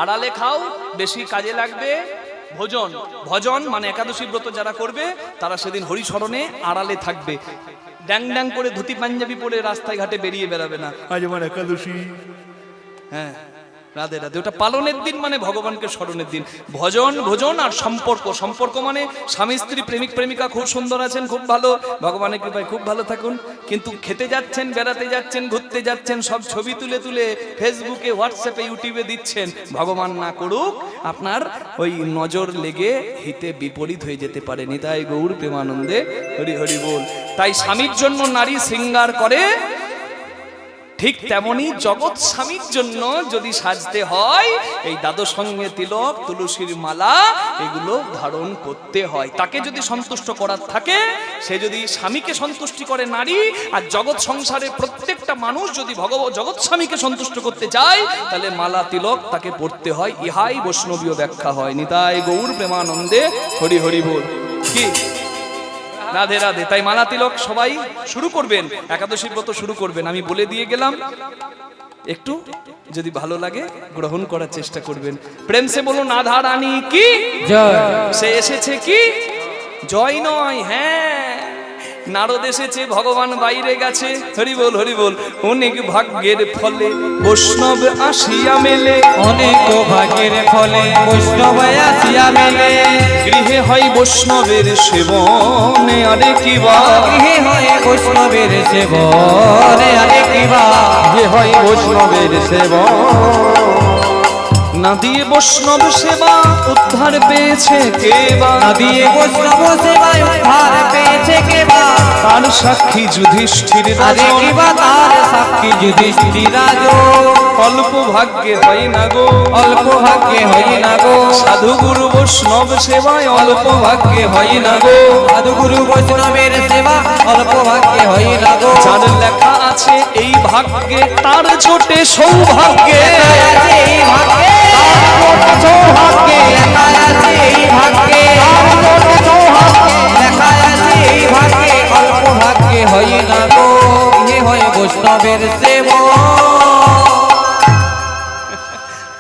আড়ালে খাও, বেশি কাজে লাগবে। ভজন মানে একাদশী ব্রত যারা করবে তারা সেদিন হরিস্মরণে আড়ালে থাকবে, ড্যাং ড্যাং করে ধুতি পাঞ্জাবি পরে রাস্তায় ঘাটে বেরিয়ে বেড়াবে না, আজ আমার একাদশী। হ্যাঁ, রাধে রাধে, ওটা পালনের দিন, মানে ভগবানকে স্মরণের দিন। ভজন আর সম্পর্ক মানে স্বামী স্ত্রী প্রেমিক প্রেমিকা খুব সুন্দর আছেন, খুব ভালো, ভগবানের কৃপায় খুব ভালো থাকুন। কিন্তু খেতে যাচ্ছেন, বেড়াতে যাচ্ছেন, ঘুরতে যাচ্ছেন, সব ছবি তুলে তুলে ফেসবুকে, হোয়াটসঅ্যাপে, ইউটিউবে দিচ্ছেন, ভগবান না করুক আপনার ওই নজর লেগে হিতে বিপরীত হয়ে যেতে পারে। নিতাই গৌর প্রেমানন্দে হরি হরি বল। তাই স্বামীর জন্য নারী শৃঙ্গার করে, ঠিক তেমনি জগৎ স্বামীর জন্য যদি সাজতে হয় এই দ্বাদশ সঙ্গে তিলক, তুলসীর মালা, এগুলো ধারণ করতে হয়। তাকে যদি সন্তুষ্ট করার থাকে, সে যদি স্বামীকে সন্তুষ্টি করে নারী, আর জগৎ সংসারে প্রত্যেকটা মানুষ যদি জগৎ স্বামীকে সন্তুষ্ট করতে চায়, তাহলে মালা তিলক তাকে পড়তে হয়। ইহাই বৈষ্ণবীয় ব্যাখ্যা হয়। নিতাই গৌর প্রেমানন্দে হরি হরি বল। কি রাধে রাধে। তাই মালা তিলক সবাই শুরু করবেন, একাদশী ব্রত শুরু করবেন, আমি বলে দিয়ে গেলাম, একটু যদি ভালো লাগে গ্রহণ করার চেষ্টা করবেন। প্রেম সে বলুন রাধা রানী কি জয়। সে এসেছে কি জয় নয়, হ্যাঁ, নারদ এসেছে, ভগবান বাইরে গেছে, হরি বল হরি বল। অনেক ভাগ্যের ফলে বৈষ্ণব আসিয়া মেলে, অনেক ভাগ্যের ফলে বৈষ্ণব আসিয়া মেলে, গৃহে হয় বৈষ্ণবের সেবনে আরে কিবা, গৃহে হয় বৈষ্ণবের সেবনে আরে কিবা, যে হয় বৈষ্ণবের সেবন, না দিয়ে বৈষ্ণব সেবা উদ্ধার পেয়েছে কেবা, না দিয়ে বৈষ্ণব সেবায় উদ্ধার পেয়েছে কেবা, তার সাক্ষী যুধিষ্ঠির আরে রাজন, কিবা তার সাক্ষী যুধিষ্ঠির রাজন, অল্প ভাগ্যে হয় না গো, অল্প ভাগ্যে হয় না গো, সাধু গুরু বৈষ্ণব সেবায় অল্প ভাগ্যে হয় না গো, সাধু গুরু বৈষ্ণবের সেবা অল্প ভাগ্যে হয় না গো, যার লেখা আছে এই ভাগ্যে তার ছোটে সৌভাগ্যে, এই ভাগ্যে সৌভাগ্যে লেখা আছে, এই ভাগ্যে লেখা আছে, এই ভাগ্যে অল্প ভাগ্যে হয় না গো, ইহে হয় বৈষ্ণবের সেবা।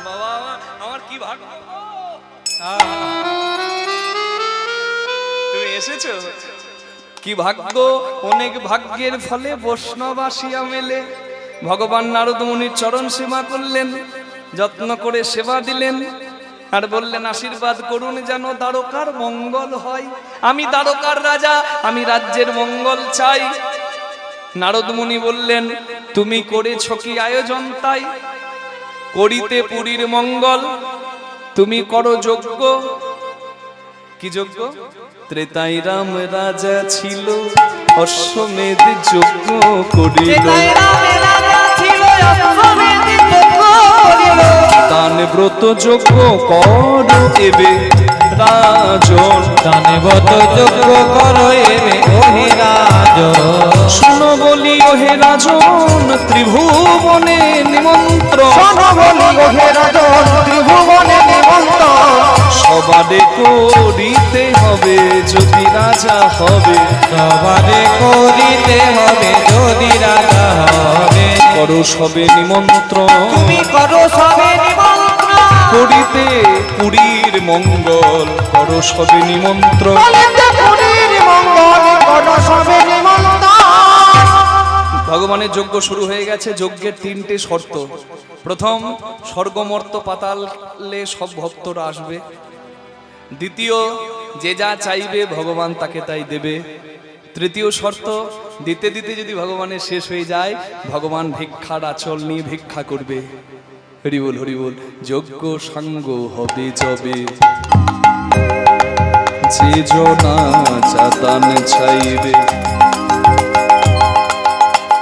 বাবা আমার কি ভাগ্য, তুমি এসেছো, কি ভাগ্য। অনেক ভাগ্যের ফলে বৈষ্ণব আসিয়া মেলে। ভগবান নারদ মুনির চরণ সেবা করলেন, যত্ন করে সেবা দিলেন, আর বললেন আশীর্বাদ করুন যেন দ্বারকার মঙ্গল হয়। আমি দ্বারকার রাজা, আমি রাজ্যের মঙ্গল চাই। নারদ মুনি বললেন তুমি করেছ কি আয়োজন, তাই করিতে পুরীর মঙ্গল, তুমি করো যজ্ঞ। কি যজ্ঞ? ত্রেতাই রাম রাজা ছিল, অশ্বমেধ যজ্ঞ করিল, দান ব্রত যজ্ঞ কর এবে রাজন, দান ব্রত যজ্ঞ করো এবে ওহে রাজন, শোনো বলি ওহে রাজন ত্রিভুবনে নিমন্ত্রণ, শোনো বলি ওহে রাজন ত্রিভুবনে নিমন্ত্রণ, সবারে করিতে হবে যদি রাজা হবে, সবারে করিতে হবে যদি রাজা হবে, করো সবে নিমন্ত্রণ, তুমি করো সবে নিমন্ত্রণ, করিতে পুরীর মঙ্গল, করো সবে নিমন্ত্রণ, বলিতে পুরীর মঙ্গল করো সবে নিমন্ত্রণ, ভগবানের যজ্ঞ শুরু হয়ে গেছে। যজ্ঞের তিনটে শর্ত। প্রথম, স্বর্গমর্ত পাতালে সব ভক্তরা আসবে। দ্বিতীয়, যে যা চাইবে ভগবান তাকে তাই দেবে। তৃতীয় শর্ত, দিতে দিতে যদি ভগবানের শেষ হয়ে যায়, ভগবান ভিক্ষার আঁচল নিয়ে ভিক্ষা করবে। হরি বল, হরি বল। যজ্ঞ সাঙ্গ হবে যবে, যে জনা চাতান চাইবে,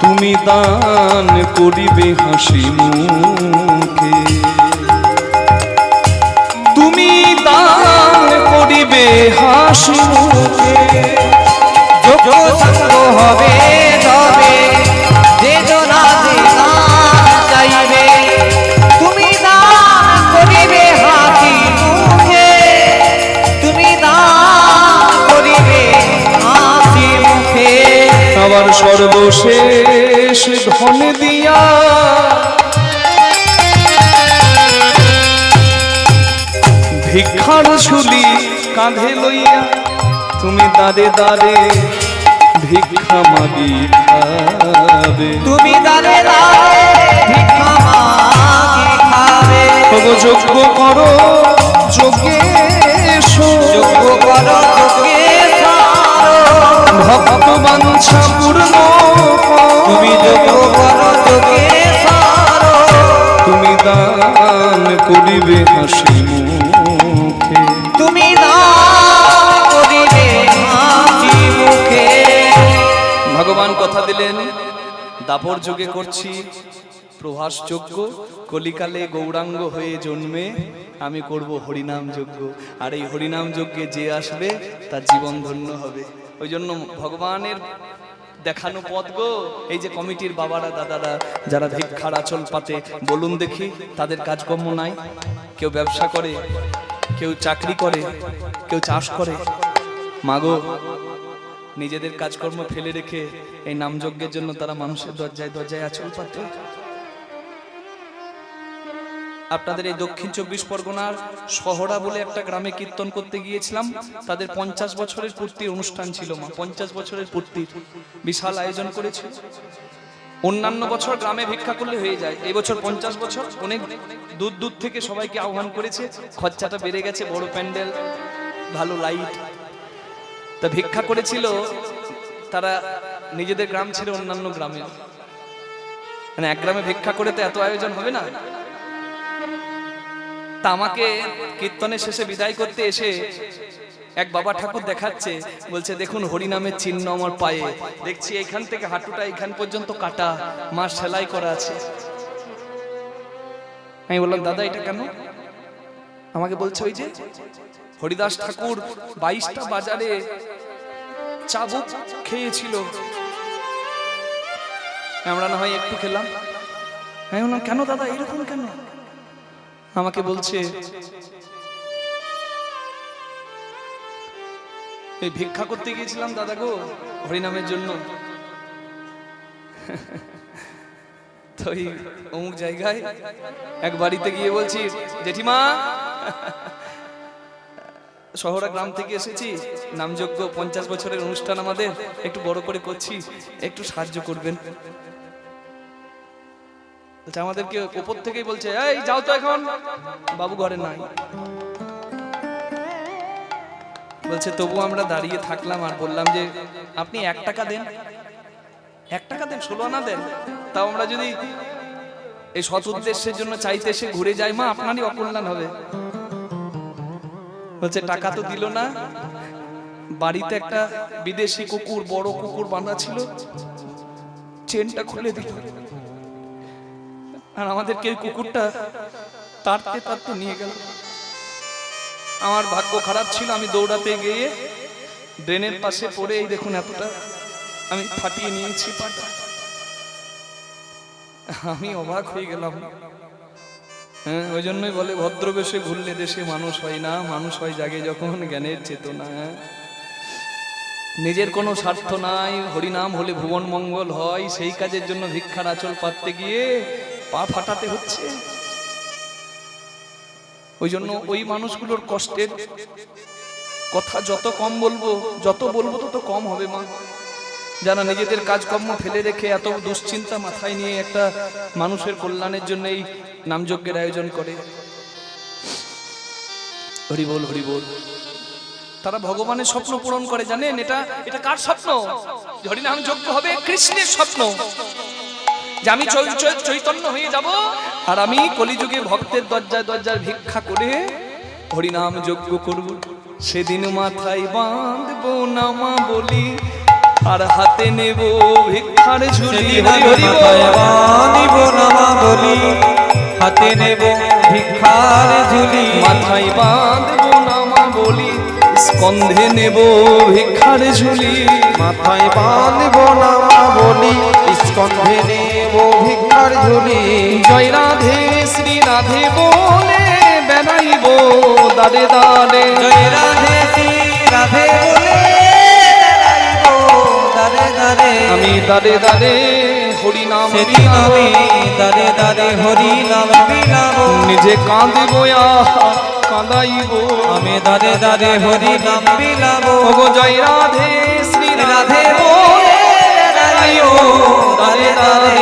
তুমি দান করিবে হাসি মুখে, তুমি দান করিবে হাসি মুখে। যোগ্য সঙ্গ হবে তবে, যে জনা যে দান চাইবে, তুমি দান করিবে হাসি মুখে, তুমি দান করিবে হাসি মুখে। আবার সর্বশেষ ধন দিয়া ভিক্ষার ঝুলি কাঁধে লইয়া, তুমি দাঁড়ে দাঁড়ে ভিক্ষা মাগি খাবে, তুমি দাঁড়ে দাঁড়ে ভিক্ষা মাগি খাবে। তবু যজ্ঞ করো যোগেশো, যোগ্য করো যোগেশ্বর, ভক্ত বাঞ্ছা পূর্ণ তুমি যোগ্য করো যোগেশ্বর, তুমি দান করিবে হাসি মুখে। তুমি দান করিবে হাসি মুখে। ভগবান কথা দিলেন, দাপর যুগে করছি প্রভাস যজ্ঞ, কলিকালে গৌরাঙ্গ হয়ে জন্মে আমি করব হরিনাম যজ্ঞ। আর এই হরিনাম যজ্ঞে যে আসবে তার জীবন ধন্য হবে। ওই জন্য ভগবানের দেখানো পথ গো। এই যে কমিটির বাবারা দাদারা যারা ভিক্ষার আঁচল পাতে, বলুন দেখি তাদের কাজকর্ম নাই? কেউ ব্যবসা করে, কেউ চাকরি করে, কেউ চাষ করে। মাগো, নিজেদের কাজকর্ম ফেলে রেখে এই নামযজ্ঞের জন্য তারা মানুষের দরজায় দরজায় আঁচল পাতে। আপনাদের এই দক্ষিণ 24 পরগনার শহরা বলে একটা গ্রামে কীর্তন করতে গিয়েছিলাম। তাদের 50 বছরের পূর্তির অনুষ্ঠান ছিল। মা 50 বছরের পূর্তি বিশাল আয়োজন করেছিল। অন্যান্য বছর গ্রামে ভিক্ষা করলে হয়ে যায়, এই বছর 50 বছর অনেক দূর দূর থেকে সবাইকে আহ্বান করেছে। খরচাটা বেড়ে গেছে, বড় প্যান্ডেল, ভালো লাইট। তা ভিক্ষা করেছিল তারা নিজেদের গ্রাম ছেড়ে অন্যান্য গ্রামে। মানে এক গ্রামে ভিক্ষা করে তো এত আয়োজন হবে না। তা আমাকে কীর্তনের শেষে বিদায় করতে এসে এক বাবা ঠাকুর দেখাচ্ছে, বলছে দেখুন হরিনামের চিহ্ন আমার পায়ে, দেখছি এখান থেকে হাঁটুটা এখান পর্যন্ত কাটা, মা সেলাই করা আছে। আমি বললাম দাদা এটা কেন? আমাকে বলছে ওই যে হরিদাস ঠাকুর 22টা বাজারে চাবুক খেয়েছিল, আমরা না হয় একটু খেলাম। আমি বললাম কেন দাদা এরকম কেন? আমাকে বলছে এই ভিক্ষা করতে গিয়েছিলাম দাদা গো হরিনামের জন্য, তো এই অমুক জায়গায় এক বাড়িতে গিয়ে বলছি জেঠিমা শহরা গ্রাম থেকে এসেছি, নামযজ্ঞ 50 বছরের অনুষ্ঠান আমাদের একটু বড় করে করছি, একটু সাহায্য করবেন। আমাদেরকে উপর থেকেই বলছে এই যাও তো, এখন বাবু ঘরে নাই। বলছে তবু আমরা দাঁড়িয়ে থাকলাম আর বললাম যে আপনি 1 টাকা দেন, 1 টাকা দেন, 16 আনা দেন, তাও আমরা যদি এই সৎ উদ্দেশ্যের জন্য চাইতে এসে ঘুরে যাই মা আপনারই অকল্যাণ হবে। বলছে টাকা তো দিল না, বাড়িতে একটা বিদেশি কুকুর, বড় কুকুর বাঁধা ছিল, চেনটা খুলে দিল, আর আমাদেরকে কুকুরটা তাড়তে তাড়তে নিয়ে গেল। আমার ভাগ্য খারাপ ছিল, আমি দৌড়াতে গিয়ে ড্রেনের পাশে পড়ে এই দেখুন এতটা আমি ফাটিয়ে নিয়েছি পাটা। আমি অবাক হয়ে গেলাম। হ্যাঁ, ওই জন্যই বলে ভদ্রবেশে ঘুরলে দেশে মানুষ হয় না, মানুষ হয় জাগে যখন জ্ঞানের চেতনা। নিজের কোনো স্বার্থ নাই, হরিনাম হলে ভুবন মঙ্গল হয়, সেই কাজের জন্য ভিক্ষার আঁচল পাততে গিয়ে পা ফাটাতে হচ্ছে। ওই জন্য ওই মানুষগুলোর কষ্টের কথা যত কম বলবো, যত বলবো তত কম হবে মা। যারা নিজেদের কাজকর্ম ফেলে রেখে এত দুশ্চিন্তা মাথায় নিয়ে একটা মানুষের কল্যাণের জন্য এই নামযজ্ঞের আয়োজন করে, হরি বল হরি বল, তারা ভগবানের স্বপ্ন পূরণ করে। জানেন এটা এটা কার স্বপ্ন? হরিনাম যজ্ঞ হবে কৃষ্ণের স্বপ্ন, যে আমি চৈতন্য হয়ে যাব আর আমি কলিযুগে ভক্তের দরজায় দরজায় ভিক্ষা করে হরিনাম যজ্ঞ করব। সেদিন মাথায় বাঁধবো নামা বলি আর হাতে নেব ভিক্ষার ঝুলি। বাঁধিব নামা বলি, হাতে নেব ভিক্ষার ঝুলি। মাথায় বাঁধবো নামা বলি, স্কন্ধে নেব ভিক্ষার ঝুলি। মাথায় বাঁধব নামা বলি, স্কন্ধে নেব ভিক্ষার ঝুলি। জয় রাধে শ্রী রাধে বলে বেড়াইব দাঁড়ে দাঁড়ে। জয় রাধে শ্রী রাধে বলে বেড়াইব দাঁড়ে দাঁড়ে। আমি দাঁড়ে দাঁড়ে হরি নাম সেদিন আমি দাঁড়ে দাঁড়ে হরি নাম বিলাব। নিজে কাঁদিব কাঁদাইব, আমি দাঁড়ে দাঁড়ে হরি নাম বিলাব। ওগো জয় রাধে শ্রী রাধে রাধে বলে বেড়াইব দাঁড়ে দাঁড়ে।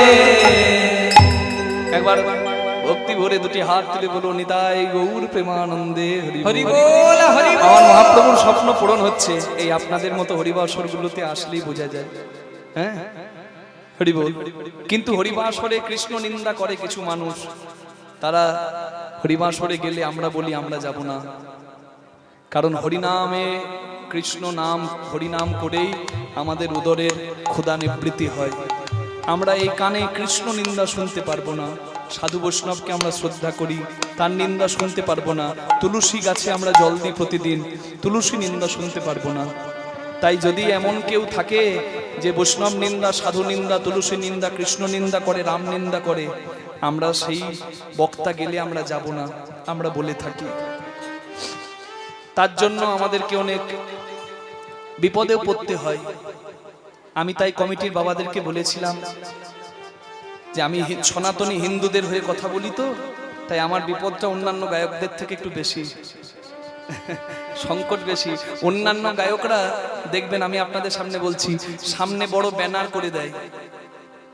একবার ভক্তি ভরে দুটি হাত তুলে বলো নিতাই গৌর প্রেমানন্দে হরি হরি বল। বল হরি বল। আমার মহাপ্রভুর স্বপ্ন পূরণ হচ্ছে এই আপনাদের মতো হরিবাসরগুলোতে আসলেই বোঝা যায়। হ্যাঁ হরি বল। কিন্তু হরিবাসরে কৃষ্ণ নিন্দা করে কিছু মানুষ, তারা হরিবাসরে গেলে আমরা বলি আমরা যাব না, কারণ হরিনামে কৃষ্ণ নাম হরিনাম করেই আমাদের উদরের ক্ষুধা নিবৃত্তি হয়। আমরা এই কানে কৃষ্ণ নিন্দা শুনতে পারবো না, সাধু বৈষ্ণবকে আমরা শ্রদ্ধা করি তার নিন্দা শুনতে পারবো না, তুলসী গাছে আমরা জল দিই প্রতিদিন, তুলসী নিন্দা শুনতে পারবো না। তাই যদি এমন কেউ থাকে যে বৈষ্ণব নিন্দা, সাধু নিন্দা, তুলসী নিন্দা, কৃষ্ণ নিন্দা করে, রাম নিন্দা করে, আমরা সেই বক্তা গেলে আমরা যাব না, আমরা বলে থাকি। তার জন্য আমাদেরকে অনেক বিপদেও পড়তে হয়। আমি তাই কমিটির বাবাদেরকে বলেছিলাম যে আমি সনাতনী হিন্দুদের হয়ে কথা বলি, তো তাই আমার বিপদটা অন্যান্য গায়কদের থেকে একটু বেশি, সংকট বেশি। অন্যান্য গায়করা দেখবেন, আমি আপনাদের সামনে বলছি, সামনে বড় ব্যানার করে দেয়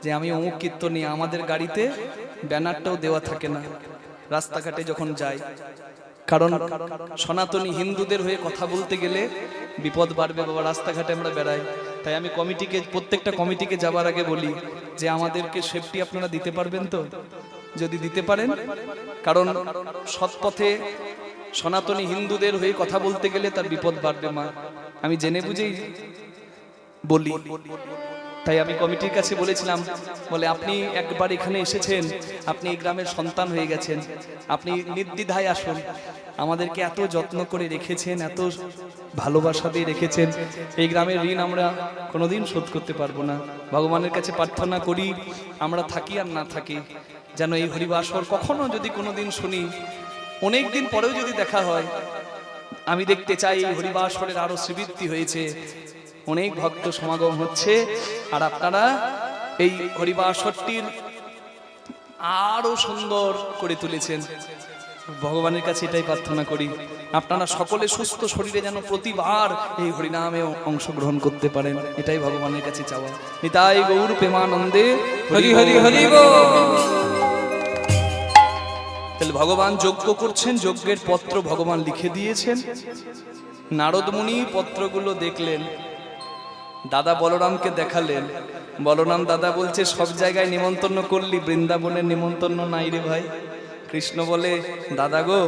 যে আমি অমুক কীর্তনী, আমাদের গাড়িতে ব্যানারটাও দেওয়া থাকে না রাস্তাঘাটে যখন যায়। কারণ সনাতনী হিন্দুদের হয়ে কথা বলতে গেলে বিপদ বাড়বে বাবা, রাস্তাঘাটে আমরা বেড়াই। তাই আমি কমিটিকে, প্রত্যেকটা কমিটিকে যাবার আগে বলি যে আমাদেরকে সেফটি আপনারা দিতে পারবেন তো? যদি দিতে পারেন, কারণ সৎপথে সনাতনী হিন্দুদের হয়ে কথা বলতে গেলে তার বিপদ বাড়বে মা, আমি জেনে বুঝেই বলি। তাই আমি কমিটির কাছে বলেছিলাম, বলে আপনি একবার এখানে এসেছেন, আপনি এই গ্রামের সন্তান হয়ে গেছেন, আপনি নির্দ্বিধায় আসুন, আমাদেরকে এত যত্ন করে রেখেছেন, এত ভালোবাসা দিয়ে রেখেছেন, এই গ্রামের ঋণ আমরা কোনোদিন শোধ করতে পারবো না। ভগবানের কাছে প্রার্থনা করি আমরা থাকি আর না থাকি যেন এই হরিবাসর কখনো যদি কোনোদিন শুনি, অনেক দিন পরেও যদি দেখা হয়, আমি দেখতে চাই এই হরিবাসরের আরো শ্রীবৃদ্ধি হয়েছে, অনেক ভক্ত সমাগম হচ্ছে, আর আপনারা এই হরিবাসরটির আরো সুন্দর করে তুলেছেন। ভগবানের কাছে এটাই প্রার্থনা করি আপনারা সকলে সুস্থ শরীরে যেন প্রতিবার এই হরিনামে অংশগ্রহণ করতে পারেন, এটাই ভগবানের কাছে চাওয়া। নিতাই গৌর প্রেমানন্দে হরি হরি হরি বল। তাহলে ভগবান যজ্ঞ করছেন, যজ্ঞের পত্র ভগবান লিখে দিয়েছেন। নারদ মুনি পত্রগুলো দেখলেন, দাদা বলরামকে দেখালেন। বলরাম দাদা বলছে সব জায়গায় নিমন্ত্রণ করলি, বৃন্দাবনের নিমন্ত্রণ নাই রে ভাই। কৃষ্ণ বলে দাদা গো,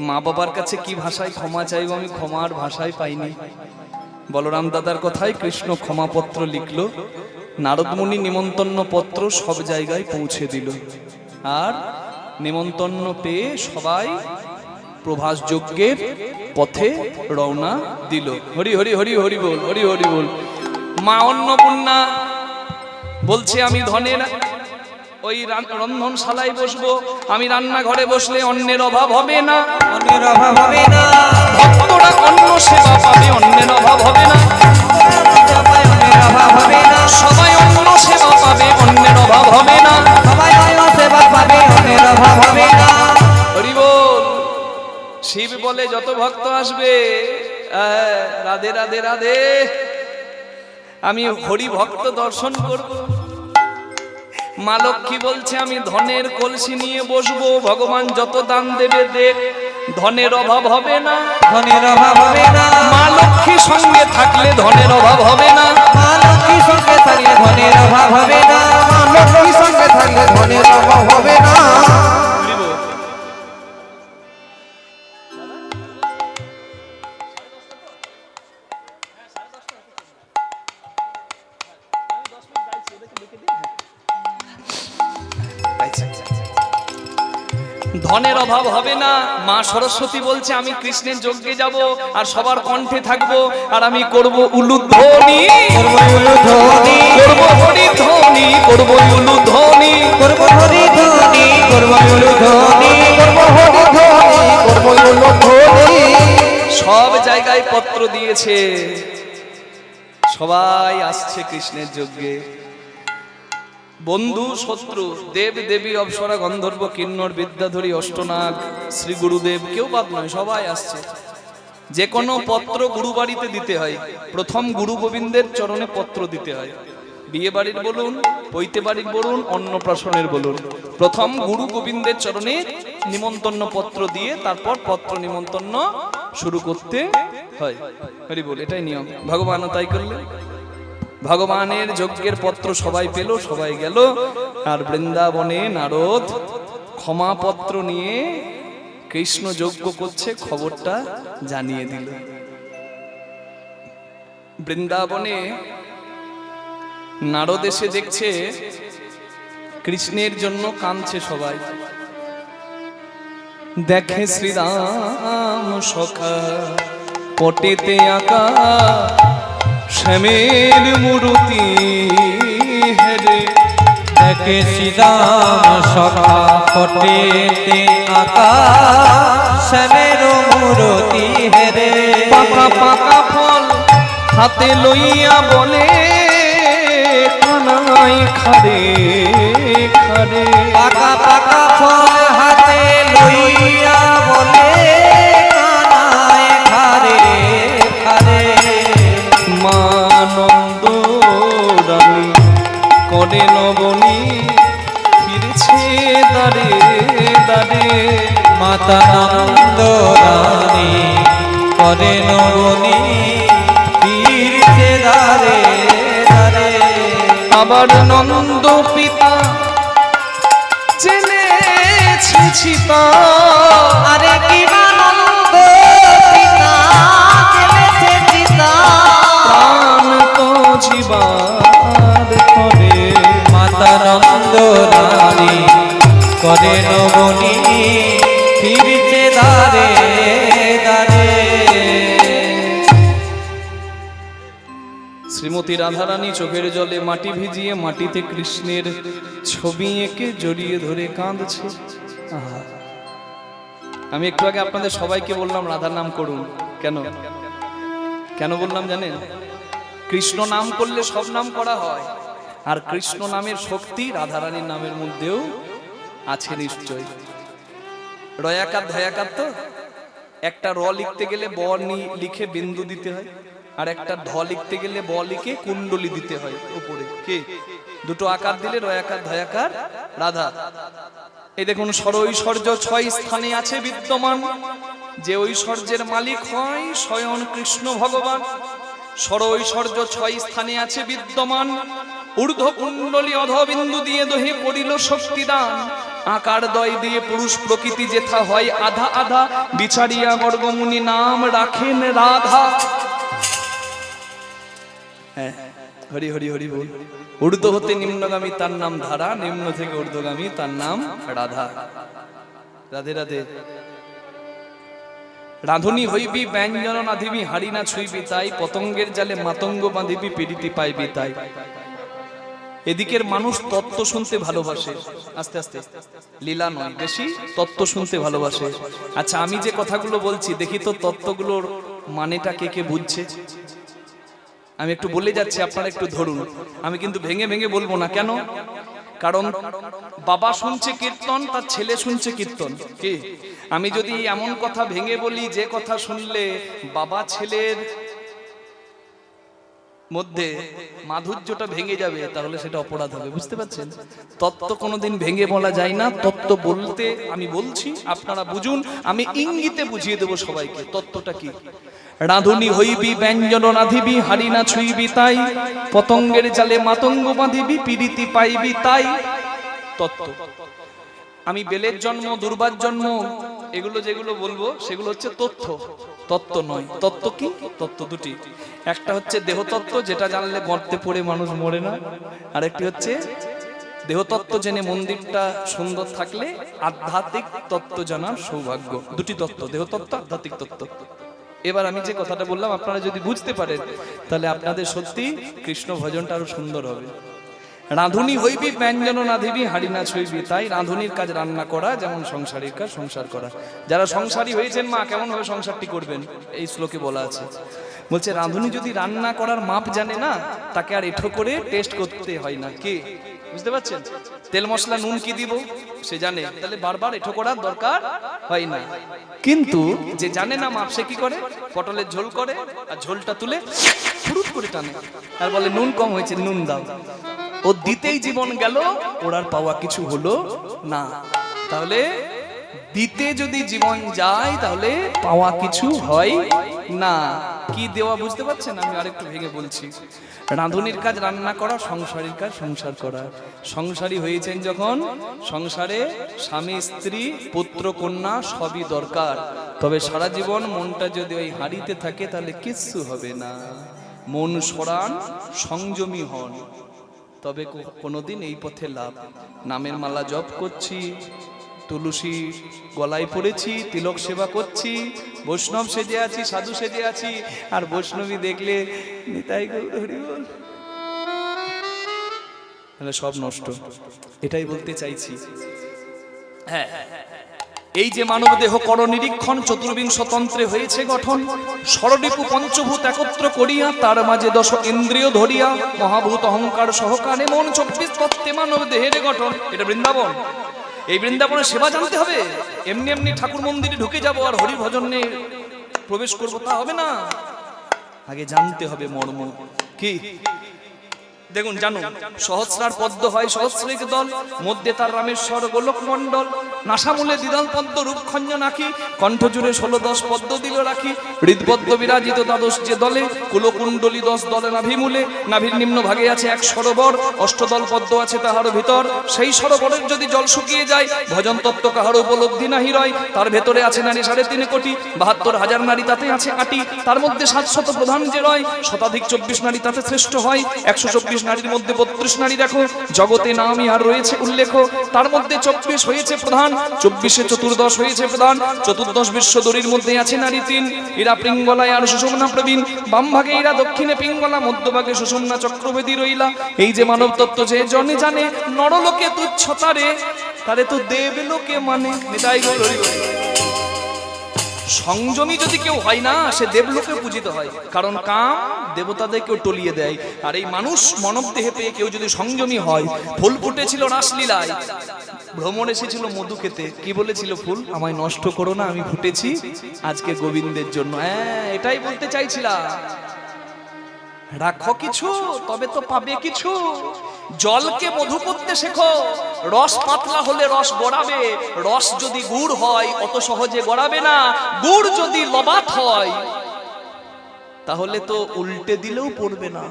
মা বাবার কাছে কি ভাষায় ক্ষমা চাইব, আমি ক্ষমার ভাষায় পাইনি। বলরাম দাদার কথায় কৃষ্ণ ক্ষমাপত্র লিখল, নারদ মুনি নিমন্ত্রণ পত্র সব জায়গায় পৌঁছে দিল, আর নিমন্ত্রণ পেয়ে সবাই প্রভাস যজ্ঞের পথে রওনা দিল। হরি হরি হরি হরি বল, হরি হরি বল। মা অন্নপূর্ণা বলছে আমি ধনের ওই রন্ধনশালায় বসবো, আমি রান্নাঘরে বসলে অন্নের অভাব হবে না, অন্যের অভাব হবে না। ভক্তরা অন্ন সেবা পাবে, অন্নের অভাব হবে না, অন্যের অভাব হবে না। সবাই অন্ন সেবা পাবে, অন্নের অভাব হবে না, সবাই অন্ন সেবা পাবে, অন্যের অভাব হবে না। হরি বল। শিব বলে যত ভক্ত আসবে রাধে রাধে রাধে, আমি হরি ভক্ত দর্শন করব। মা লক্ষ্মী বলছে আমি ধনের কলসি নিয়ে বসবো, ভগবান যত দান দেবে দেখ, ধনের অভাব হবে না, ধনের অভাব হবে না। মা লক্ষ্মী সঙ্গে থাকলে ধনের অভাব হবে না, মা লক্ষ্মী সঙ্গে থাকলে ধনের অভাব হবে না। মা লক্ষ্মী সঙ্গে থাকলে ধনের অভাব হবে না। ধনের অভাব হবে না। মা সরস্বতী বলছে আমি কৃষ্ণের যজ্ঞে যাব আর সবার কণ্ঠে থাকবো, আর আমি করব উলুধ্বনি, করব উলুধ্বনি, করব হরিধ্বনি, করব উলুধ্বনি, করব হরিধ্বনি, করব উলুধ্বনি, করব হরিধ্বনি, করব উলুধ্বনি। সব জায়গায় পত্র দিয়েছে, সবাই আসছে কৃষ্ণের যজ্ঞে। বন্ধু শত্রু, দেব দেবী, অপ্সরা, গন্ধর্ব, কিন্নর, বিদ্যাধরী, অষ্টনাগ, শ্রী গুরুদেব, কেউ বাদ নয়, সবাই আসছে। যে কোনো পত্র গুরু বাড়িতে দিতে হয়, প্রথম গুরু গোবিন্দের চরণে পত্র দিতে হয়। বিয়ে বাড়ির বলুন, পৈতে বাড়ির বলুন, অন্নপ্রাশনের বলুন, প্রথম গুরু গোবিন্দের চরণে নিমন্ত্রণ পত্র দিয়ে তারপর পত্র নিমন্ত্রণ শুরু করতে হয়। হরি বল, এটাই নিয়ম। ভগবানও তাই করলেন। ভগবানের যজ্ঞের পত্র সবাই পেল, সবাই গেল, আর বৃন্দাবনে নারদ ক্ষমা পত্র নিয়ে কৃষ্ণ যজ্ঞ করছে খবরটা জানিয়ে দিল। বৃন্দাবনে নারদ এসে দেখছে কৃষ্ণের জন্য কাঁদছে সবাই। দেখে শ্রীরাম সখা পটেতে আঁকা শ্যামের মূর্তি হেরে, দেখে শ্রীরাম সখা পটেতে আঁকা শ্যামের মূর্তি হেরে। পাকা পাকা ফল হাতে লইয়া বলে কানাই খারে খারে, পাকা পাকা ফল হাতে লইয়া বলে কানায় খারে খারে। মানন্দ রানী করে নবনী ফিরছে দাঁড়ে দাঁড়ে, মাতা নন্দ রানী করে নবনী ফিরছে দাঁড়ে দাঁড়ে। আবার নন্দ পিতা জেনেছে সীতা, আরে কি নন্দ পিতা চলেছে চিতা। প্রাণ তো জীবার করে, মাতা নন্দ রানী করে নবনী ফিরছে দাঁড়ে দাঁড়ে। শ্রীমতী রাধারানী চোখের জলে মাটি ভিজিয়ে মাটিতে কৃষ্ণের ছবি এঁকে জড়িয়ে ধরে কাঁদছে। আহা! আমি একটু আগে আপনাদের সবাইকে বললাম রাধার নাম করুন, কেন কেন বললাম জানেন? কৃষ্ণ নাম করলে সব নাম করা হয়, আর কৃষ্ণ নামের শক্তি রাধারানীর নামের মধ্যেও আছে নিশ্চয়। রয়াকার ধয়াকার, তো একটা র লিখতে গেলে ব লিখে বিন্দু দিতে হয়, আর একটা ধ লিখতে গেলে ব লিখে কুণ্ডলি দিতে হয় উপরে। কে দুটো আকার দিলে রয়াকার ধয়াকার রাধা। এই দেখুন, স্বরৈশ্বর্য 6 স্থানে আছে বিদ্যমান। যে ঐশ্বর্যের মালিক হয় স্বয়ং কৃষ্ণ ভগবান। স্বরৈশ্বর্য 6 স্থানে আছে বিদ্যমান। ঊর্ধ্ব কুণ্ডলী অধবিন্দু দিয়ে দহে করিল শক্তিদান। আকার দয় দিয়ে পুরুষ প্রকৃতি যেথা হয় আধা আধা, বিচারিয়া গর্গমুনি নাম রাখেন রাধা। হ্যাঁ, হরি হরি হরি বল। ঊর্ধ্ব হতে নিম্নগামী তার নাম ধারা, নিম্ন থেকে ঊর্ধ্বগামী তার নাম রাধা। রাধে রাধে। রাধুনি হইবি ব্যঞ্জন নাধিবি, হাড়ি না ছুইবি তাই, পতঙ্গের জালে মাতঙ্গ বাঁধিবি, পিড়িতি পাইবি তাই। এদিকের মানুষ তত্ত্ব শুনতে ভালোবাসে, আস্তে আস্তে লীলা নয়, বেশি তত্ত্ব শুনতে ভালোবাসে। আচ্ছা, আমি যে কথাগুলো বলছি দেখি তো তত্ত্বগুলোর মানেটা কে কে বুঝছে। আমি একটু বলে যাচ্ছি, আপনারা একটু ধরুন। আমি কিন্তু ভেঙে ভেঙে বলবো না, কেন? কারণ বাবা শুনছে কীর্তন, তার ছেলে শুনছে কীর্তন। কি আমি যদি এমন কথা ভেঙে বলি যে কথা শুনলে বাবা ছেলের মধ্যে মাধুর্যটা ভেঙে যাবে, তাহলে সেটা অপরাধ হবে। বুঝতে পারছেন? তত্ত্ব কোনোদিন ভেঙে বলা যায় না। তত্ত্ব বলতে আমি বলছি, আপনারা বুঝুন, আমি ইঙ্গিতে বুঝিয়ে দেব সবাইকে তত্ত্বটা কি। রাঁধুনি হইবি ব্যঞ্জন রাঁধিবি, হাড়ি না ছুঁইবি তাই, পতঙ্গের জালে মাতঙ্গ বাঁধিবি, পীড়িতি পাইবি তাই। তত্ত্ব। আমি বেলের জন্ম, দুর্বার জন্ম, এগুলো যেগুলো বলবো সেগুলো হচ্ছে তথ্য, তত্ত্ব নয়। তত্ত্ব কি? তত্ত্ব দুটি। একটা হচ্ছে দেহতত্ত্ব, যেটা জানলে গর্তে পড়ে মানুষ মরে না। আরেকটি হচ্ছে দেহতত্ত্ব জেনে মন্দিরটা সুন্দর থাকলে আধ্যাত্মিক তত্ত্ব জানার সৌভাগ্য। দুটি তত্ত্ব, দেহতত্ত্ব, আধ্যাত্মিক তত্ত্ব। এবার আমি যে কথাটা বললাম আপনারা যদি বুঝতে পারেন, তাহলে আপনাদের সত্যি কৃষ্ণ ভজনটা আরো সুন্দর হবে। রাঁধুনি হইবি ব্যঞ্জন রাঁধিবি, হাড়ি না ছুঁইবি তাই। রাঁধুনির কাজ রান্না করা, যেমন সংসারীর কাজ সংসার করা। যারা সংসারী হয়েছেন মা, কেমন ভাবে সংসারটি করবেন এই শ্লোকে বলা আছে। বলছে রাঁধুনি যদি রান্না করার মাপ জানে না, তাকে আর এঠো করে টেস্ট করতে হয় না। কে বুঝতে পারছেন? তেল মশলা নুন কি দিব সে জানে, তাহলে বারবার এঠো করার দরকার হয় না। কিন্তু যে জানে না মাপ, সে কি করে? পটলের ঝোল করে, আর ঝোলটা তুলে ফুরুত করে টানে, আর বলে নুন কম হয়েছে, নুন দাও। ও দিতেই জীবন গেল, ওর আর পাওয়া কিছু হলো না। তাহলে দিতে যদি জীবন যায়, তাহলে পাওয়া কিছু হয় না। কি দেওয়া বুঝতে পারছেন? আমি আরেকটু ভেঙে বলছি। রাঁধুনির কাজ রান্না করা, সংসারীর কাজ সংসার করা। সংসারী হয়েছেন যখন, সংসারে স্বামী স্ত্রী পুত্র কন্যা সবই দরকার। তবে সারা জীবন মনটা যদি ওই হাঁড়িতে থাকে, তাহলে কিচ্ছু হবে না। মন সরান, সংযমী হন, তবে কোনোদিন এই পথে লাভ। নামের মালা জপ করছি, তুলসী গলায় পড়েছি, তিলক সেবা করছি, বৈষ্ণব সেজে আছি, সাধু সেজে আছি, আর বৈষ্ণবী দেখলে নিতাই গৌর হরি বল, তাহলে সব নষ্ট। এটাই বলতে চাইছি। হ্যাঁ, এই যে মানব দেহ কর নিরীক্ষণ, চতুর্বিংশ তন্ত্রে হয়েছে গঠন। ষড়রিপু পঞ্চভূত একত্র করিয়া, তার মাঝে দশ ইন্দ্রিয় ধরিয়া, মহাভূত অহংকার সহকারে মন 24 তত্ত্বে মানব দেহের গঠন। এটা বৃন্দাবন। এই বৃন্দাবনের সেবা জানতে হবে। এমনি এমনি ঠাকুর মন্দিরে ঢুকে যাব আর হরি ভজনে প্রবেশ করবো, তা হবে না। আগে জানতে হবে মর্ম কি। দেখুন, জানুন, সহস্রার পদ্ম হয় সহস্রিক দল, মধ্যে তার রামেশ্বর গোলক মণ্ডল। নাসামূলে দ্বিদল পদ্ম রূপখঞ্জ নাকি, কণ্ঠ জুড়ে 16-10 পদ্ম দিল রাখি। হৃদপদ্ম বিরাজিত দ্বাদশ যে দলে, কুলকুণ্ডলী 10 দলে নাভিমূলে। নাভির নিম্ন ভাগে আছে এক সরোবর, অষ্টদল পদ্ম আছে তাহার ভিতর। সেই সরোবরের যদি জল শুকিয়ে যায়, ভজন তত্ত্ব কাহার উপলব্ধি নাহি রয়। তার ভেতরে আছে নারী 3.5 কোটি, 72,000 নারী তাতে আছে আটি। তার মধ্যে 700 প্রধান যে রয়, শতাধিক 24 নারী তাতে শ্রেষ্ঠ হয়। 124 নারীর মধ্যে 32 নারী দেখো, জগতে নাম ইহার রয়েছে উল্লেখ। তার মধ্যে 24 হয়েছে প্রধান, 24-এ 14 হয়েছে প্রধান। 14 বিশ্বদরীর মধ্যে আছে নারী 3, এরা পিঙ্গলায় আর সুষুম্না প্রবীণ। বাম ভাগে এরা, দক্ষিণে পিঙ্গলা, মধ্যভাগে সুষুম্না চক্রবেদী রইলা। এই যে মানব তত্ত্ব যে জনে জানে, নরলোকে তুচ্ছতারে, তারে তো দেবলোকে মানে। নিতাই গৌর হরি বল। সংযমী যদি কেউ হয় না, সে দেবলোকে পূজিত হয়। কারণ কাম দেবতাদেরকেও টলিয়ে দেয়। আর এই মানুষ মানব দেহে পেয়ে কেউ যদি সংযমী হয়, ফুল ফুটেছিল রাসলীলায়, ভ্রমণ এসেছিল মধু খেতে, কি বলেছিল ফুল? আমায় নষ্ট করো না, আমি ফুটেছি আজকে গোবিন্দের জন্য। হ্যাঁ, এটাই বলতে চাইছিলাম। রাখো কিছু, তবে তো পাবে কিছু। জলকে মধু করতে শেখো। রস পাতলা হলে রস গড়াবে, রস যদি গুড় হয় অত সহজে গড়াবে না। গুড় যদি লবাত হয়, তাহলে তো উল্টে দিলেও পড়বে না।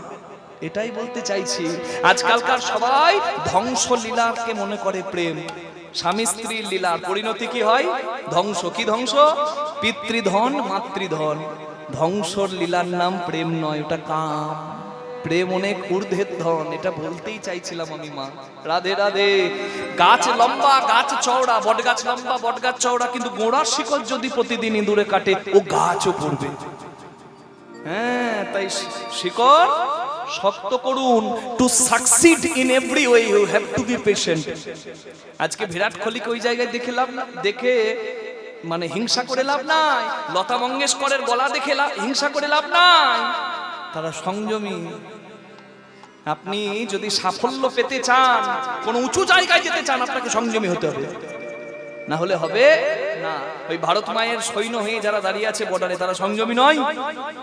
এটাই বলতে চাইছি। আজকালকার সবাই ধ্বংস লীলাকে মনে করে প্রেম। স্বামী স্ত্রীর লীলার পরিণতি কি হয়? ধ্বংস। কি ধ্বংস? পিতৃধন মাতৃধন। ধ্বংসর লীলার নাম প্রেম নয়, ওটা কাম। প্রেম অনেক ঊর্ধ্বের ধন। এটা বলতেই চাইছিলাম আমি মা। রাধে রাধে। গাছ লম্বা গাছ চওড়া, বট গাছ লম্বা বট গাছ চওড়া, কিন্তু গোড়ার শিকড় যদি প্রতিদিন ইঁদুরে কাটে, ও গাছও পড়বে। হ্যাঁ, তাই শিকড় শক্ত করুন। To succeed in every way you have to be patient. আজকে বিরাট কোহলিকে ওই জায়গায় দেখে লাভ না, দেখে মানে হিংসা করে লাভ নাই। লতা মঙ্গেশকরের গলা দেখে হিংসা করে লাভ নাই। তারা সংযমী। আপনি যদি সাফল্য পেতে চান, কোন উঁচু জায়গায় যেতে চান, আপনাকে সংযমী হতে হবে, না হলে হবে না। ওই ভারত মায়ের সৈন্য হয়ে যারা দাঁড়িয়ে আছে বর্ডারে, তারা সংযমী নয়?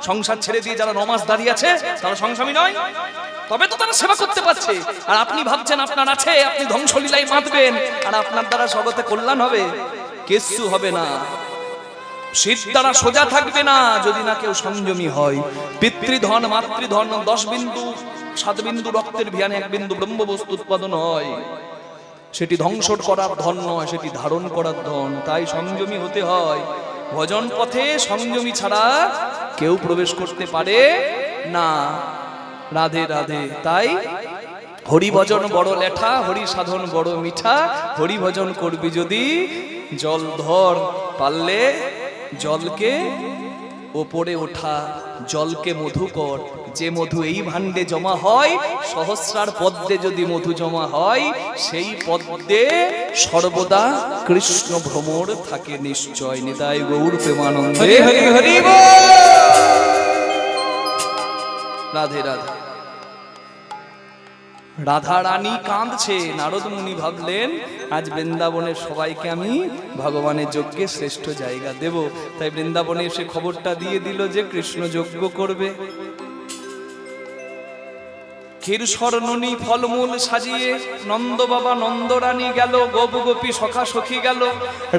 সংসার ছেড়ে দিয়ে যারা নমাজ দাঁড়িয়ে আছে, তারা সংযমী নয়? তবে তো তারা সেবা করতে পারছে। আর আপনি ভাবছেন আপনার আছে, আপনি ধ্বংসলীলায় মাতবেন, আর আপনার দ্বারা জগতে কল্যাণ হবে? কিচ্ছু হবে না। শীত দ্বারা সোজা থাকবে না যদি না কেউ সংযমী হয়। পিতৃধন মাতৃধন 10 বিন্দু 7 বিন্দু রক্তের ভিয়ানে 1 বিন্দু ব্রহ্মবস্তু উৎপাদন হয়, সেটি ধ্বংস করার ধন নয়, সেটি ধারণ করার ধন। তাই সংযমী হতে হয়। ভজন পথে সংযমী ছাড়া কেউ প্রবেশ করতে পারে না। রাধে রাধে। তাই হরি ভজন বড় লেঠা, হরি সাধন বড় মিঠা। হরি ভজন করবি যদি জল ধর, পারলে জলকে ওপরে ওঠা, জলকে মধু কর। যে মধু এই ভাণ্ডে জমা হয়, সহস্রার পদ্মে যদি মধু জমা হয়, সেই পদ্মে সর্বদা কৃষ্ণ ভ্রমর থাকে নিশ্চয়। নিতাই গৌর প্রেমানন্দে। হরি হরি হরি বল। রাধে রাধে। রাধা রানী কাঁদছে। নারদ মুনি ভাবলেন আজ বৃন্দাবনের সবাইকে আমি ভগবানের যজ্ঞে শ্রেষ্ঠ জায়গা দেব। তাই বৃন্দাবনে এসে খবরটা দিয়ে দিল যে কৃষ্ণ যজ্ঞ করবে। ক্ষীর স্বর্ণনী ফলমূল সাজিয়ে নন্দ বাবা নন্দরানী গেল, গোপ গোপী সখা সখী গেল।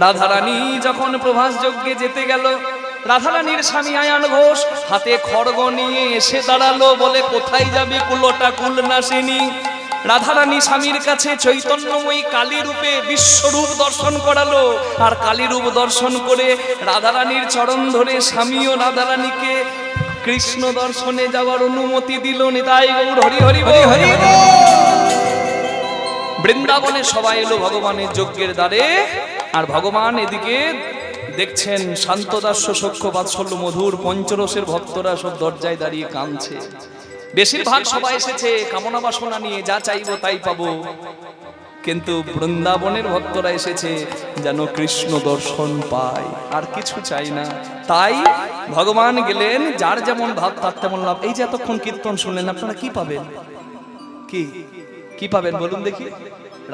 রাধারানী যখন প্রভাস যজ্ঞে যেতে গেল, রাধারানীর স্বামী আয়ান ঘোষ হাতে খড়গ নিয়ে এসে দাঁড়ালো, বলে কোথায় যাবে কুলোটা কুল নাসিনী। রাধারানী স্বামীর কাছে চৈতন্যময়ী কালী রূপে বিশ্বরূপ দর্শন করালো। আর কালী রূপ দর্শন করে রাধারানীর চরণ ধরে স্বামীও রাধারানীকে কৃষ্ণ দর্শনে যাওয়ার অনুমতি দিল। নিতাই গৌর হরি হরি হরি হরি। বৃন্দাবনে সবাই এলো ভগবানের যজ্ঞের দ্বারে। আর ভগবান এদিকে দেখছেন শান্তদাস্য সখ্য বাৎসল্য মধুর পঞ্চরসের ভক্তরা সব দরজায় দাঁড়িয়ে কাঁদছে। বেশিরভাগ সবাই এসেছে কামনা বাসনা নিয়ে, যা চাইবো তাই পাবো। কিন্তু বৃন্দাবনের ভক্তরা এসেছে যেন কৃষ্ণ দর্শন পায়, আর কিছু চাই না। তাই ভগবান গেলেন, যার যেমন ভাব তার তেমন লাভ। এই যে এতক্ষণ কীর্তন শুনলেন, আপনারা কি পাবেন? কি পাবেন বলুন দেখি?